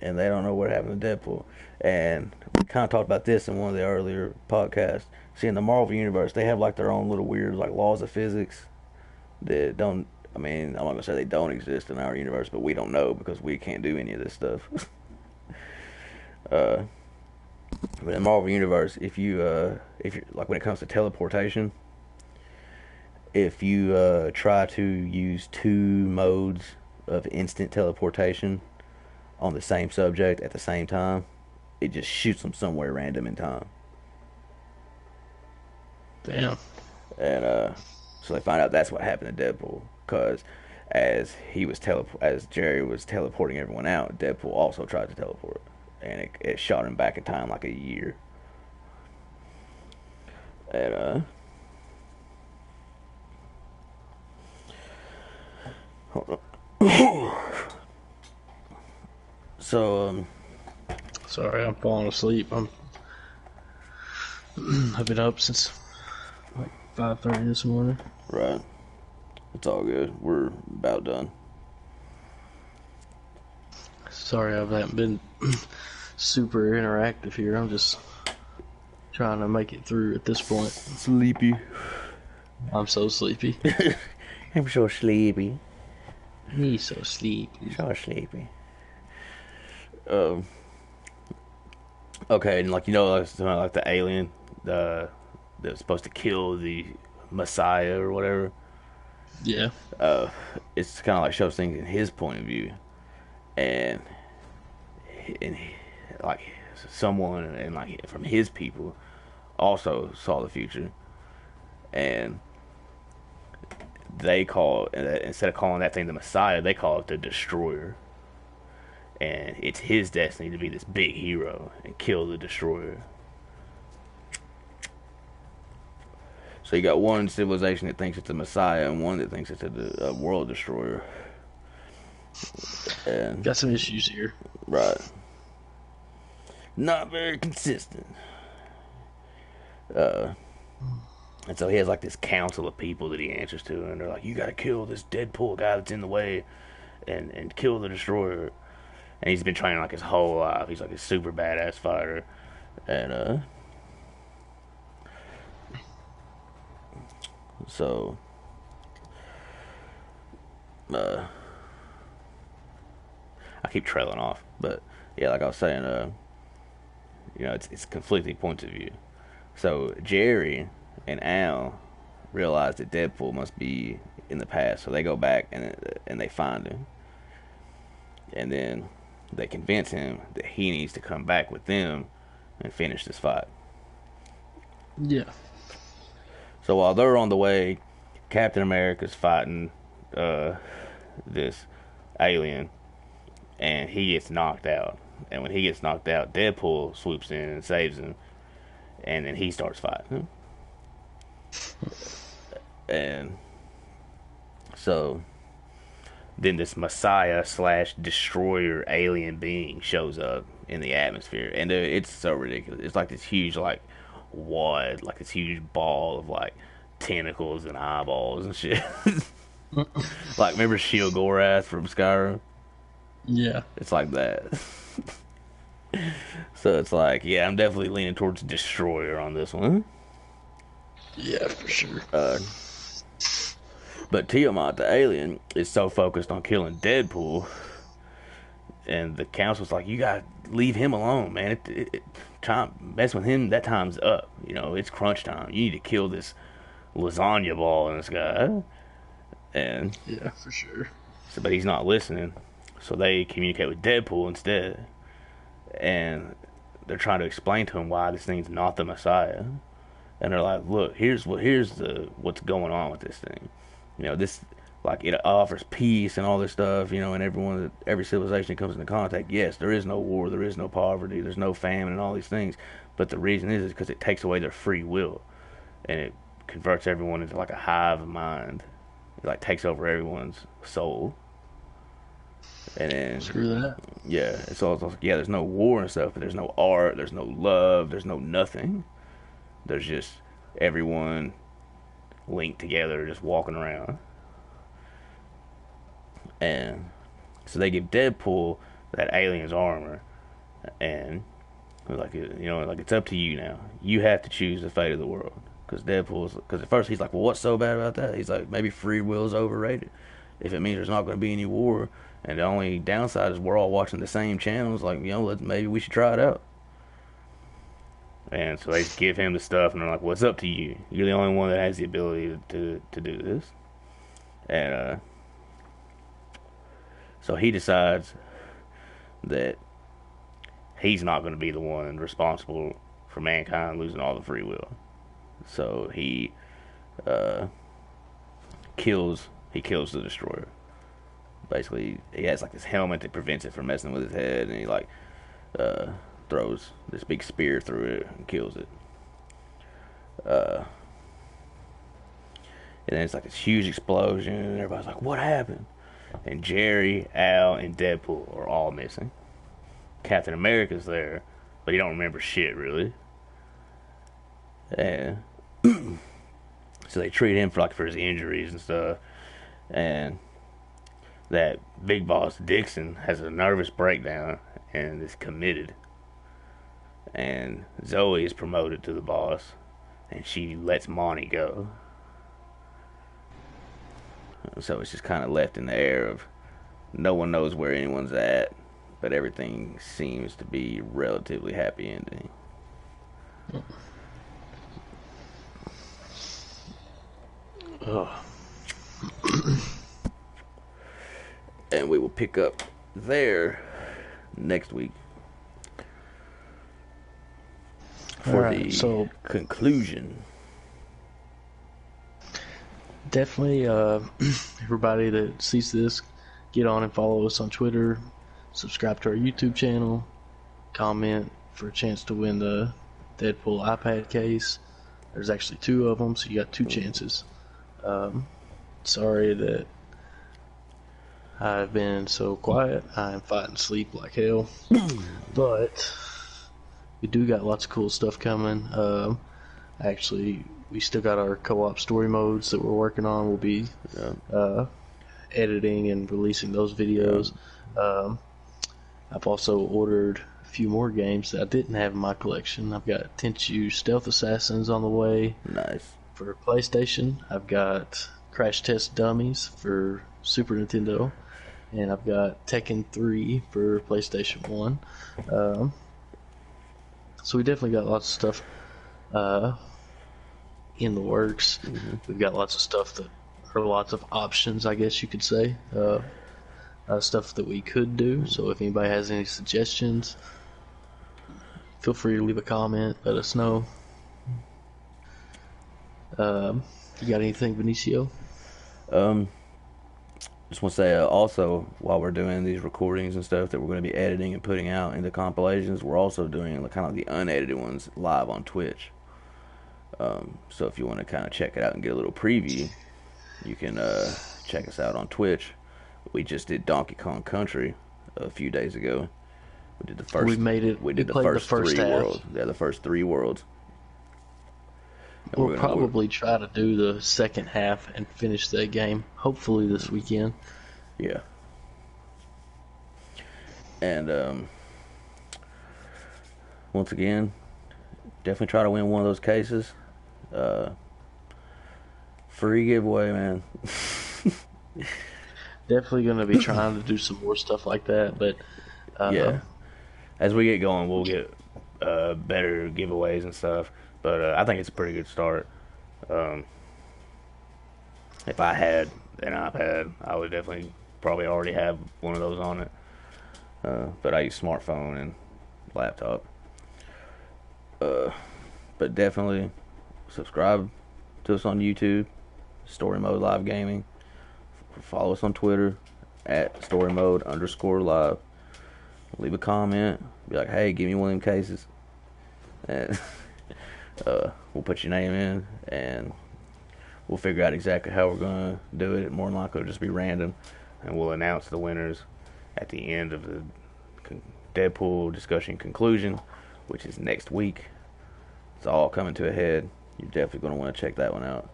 and they don't know what happened to Deadpool. And we kind of talked about this in one of the earlier podcasts. See, in the Marvel universe, they have like their own little weird like laws of physics that don't. I mean, I'm not gonna say they don't exist in our universe, but we don't know because we can't do any of this stuff. But in the Marvel universe, if you like, when it comes to teleportation, if you try to use two modes of instant teleportation on the same subject at the same time, it just shoots them somewhere random in time. Damn. And so they find out that's what happened to Deadpool, because as Jerry was teleporting everyone out, Deadpool also tried to teleport, and it shot him back in time like a year. And hold on. So Sorry, I'm falling asleep. I've been up since like 5:30 this morning. right, it's all good. We're about done. Sorry, I haven't been super interactive here. I'm just trying to make it through at this point. Sleepy. I'm so sleepy. I'm so sleepy. He's so sleepy. So sleepy. Okay, and like like the alien, the that's supposed to kill the Messiah or whatever. Yeah. It's kind of like shows things in his point of view, and like someone and like from his people also saw the future, and they call instead of calling that thing the Messiah, they call it the Destroyer, and it's his destiny to be this big hero and kill the Destroyer. So you got one civilization that thinks it's a Messiah and one that thinks it's a world destroyer. And Got some issues here. right, not very consistent. And so he has like this council of people that he answers to, and they're like, "You got to kill this Deadpool guy that's in the way, and kill the destroyer." And he's been training like his whole life. He's like a super badass fighter, and so I keep trailing off, but yeah, like I was saying, it's conflicting points of view. So Jerry and Al realize that Deadpool must be in the past, so they go back and they find him, and then they convince him that he needs to come back with them and finish this fight. Yeah. So while they're on the way, Captain America's fighting this alien, and he gets knocked out. And when he gets knocked out, Deadpool swoops in and saves him, and then he starts fighting. And so then this Messiah / destroyer alien being shows up in the atmosphere, and it's so ridiculous. It's like this huge like wad, like this huge ball of like tentacles and eyeballs and shit. Like remember Shield Gorath from Skyrim? Yeah. It's like that. So it's like, yeah, I'm definitely leaning towards Destroyer on this one. Yeah, for sure. But Tiamat, the alien, is so focused on killing Deadpool, and the council's like, you gotta leave him alone, man. Time mess with him. That time's up. It's crunch time. You need to kill this lasagna ball in this guy. And Yeah, for sure. so, but he's not listening. So they communicate with Deadpool instead, and they're trying to explain to him why this thing's not the Messiah. And they're like, look, here's what's going on with this thing. This like it offers peace and all this stuff. And every civilization that comes into contact, yes, there is no war, there is no poverty, there's no famine, and all these things. But the reason is because it takes away their free will, and it converts everyone into like a hive mind. It like takes over everyone's soul. And then Screw that. yeah, it's all like, yeah, there's no war and stuff, but there's no art, there's no love, there's no nothing. There's just everyone linked together, just walking around. And so they give Deadpool that alien's armor, and like it's up to you now. You have to choose the fate of the world. Because at first he's like, well, what's so bad about that? He's like, maybe free will is overrated. If it means there's not going to be any war, and the only downside is we're all watching the same channels, like, maybe we should try it out. And so they give him the stuff, and they're like, well, it's up to you. You're the only one that has the ability to do this. And so he decides that he's not going to be the one responsible for mankind losing all the free will. So he kills the Destroyer. Basically, he has like this helmet that prevents it from messing with his head, and he like throws this big spear through it and kills it. And then it's like this huge explosion, and everybody's like, what happened? And Jerry, Al, and Deadpool are all missing. Captain America's there, but he don't remember shit, really. And so they treat him for his injuries and stuff. And that big boss, Dixon, has a nervous breakdown and is committed. And Zoe is promoted to the boss, and she lets Monty go. So it's just kind of left in the air of no one knows where anyone's at. but everything seems to be relatively happy ending. Oh. And we will pick up there next week for the conclusion. Definitely, everybody that sees this, get on and follow us on Twitter, subscribe to our YouTube channel, comment for a chance to win the Deadpool iPad case. There's actually 2 of them, so you got 2 chances. Sorry that I've been so quiet. I'm fighting sleep like hell. But we do got lots of cool stuff coming. Actually, we still got our co-op story modes that we're working on. We'll be editing and releasing those videos. I've also ordered a few more games that I didn't have in my collection. I've got Tenchu Stealth Assassins on the way. Nice. For PlayStation. I've got Crash Test Dummies for Super Nintendo. And I've got Tekken 3 for PlayStation 1. So we definitely got lots of stuff in the works. Mm-hmm. We've got lots of stuff that are lots of options, I guess you could say. Stuff that we could do. So if anybody has any suggestions, feel free to leave a comment. Let us know. You got anything, Benicio? Just want to say also, while we're doing these recordings and stuff that we're going to be editing and putting out into compilations, we're also doing kind of the unedited ones live on Twitch. So if you want to kind of check it out and get a little preview, you can check us out on Twitch. We just did Donkey Kong Country a few days ago. We did the first. We made it. We did the first 3 worlds. Yeah, the first 3 worlds. We'll probably try to do the second half and finish that game, hopefully this weekend. Yeah. And once again, definitely try to win one of those cases. Free giveaway, man. Definitely going to be trying to do some more stuff like that, but yeah. As we get going, we'll get better giveaways and stuff. But I think it's a pretty good start. If I had an iPad, I would definitely probably already have one of those on it. But I use smartphone and laptop. But definitely subscribe to us on YouTube, Story Mode Live Gaming. Follow us on Twitter at @storymode_live. Leave a comment. Be like, hey, give me one of them cases. And we'll put your name in, and we'll figure out exactly how we're going to do it. More than likely, it'll just be random, and we'll announce the winners at the end of the Deadpool discussion conclusion, which is next week. It's all coming to a head. You're definitely going to want to check that one out.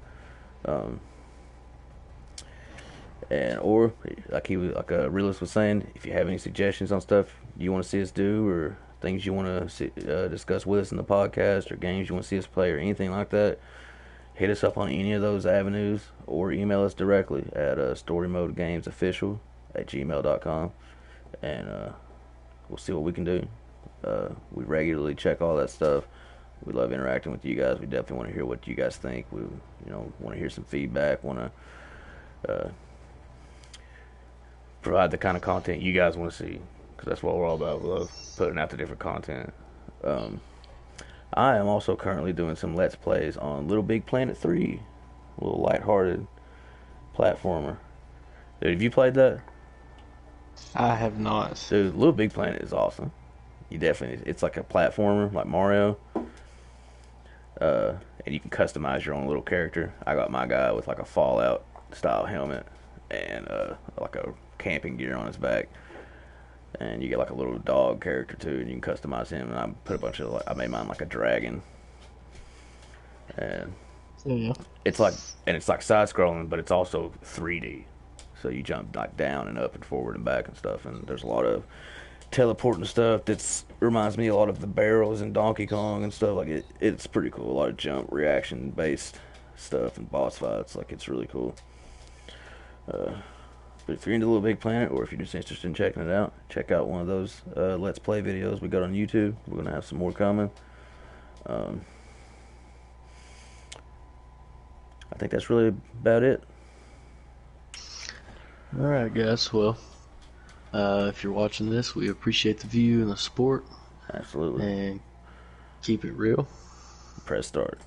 Or like Realist was saying, if you have any suggestions on stuff you want to see us do, or things you want to discuss with us in the podcast, or games you want to see us play, or anything like that, hit us up on any of those avenues, or email us directly at storymodegamesofficial@gmail.com, and we'll see what we can do. We regularly check all that stuff. We love interacting with you guys. We definitely want to hear what you guys think. We want to hear some feedback, want to provide the kind of content you guys want to see, because that's what we're all about. We love putting out the different content. I am also currently doing some Let's Plays on Little Big Planet 3, a little lighthearted platformer. Dude, have you played that? I have not. Dude, Little Big Planet is awesome. It's like a platformer, like Mario. And you can customize your own little character. I got my guy with like a Fallout style helmet and like a camping gear on his back. And you get like a little dog character too, and you can customize him. And I made mine like a dragon. And it's like side scrolling, but it's also 3D. So you jump like down and up and forward and back and stuff. And there's a lot of teleporting stuff that reminds me a lot of the barrels in Donkey Kong and stuff. Like it's pretty cool. A lot of jump reaction based stuff and boss fights. Like it's really cool. But if you're into Little Big Planet, or if you're just interested in checking it out, check out one of those Let's Play videos we got on YouTube. We're going to have some more coming. I think that's really about it. Alright, guys. Well, if you're watching this, we appreciate the view and the support. Absolutely. And keep it real. Press start.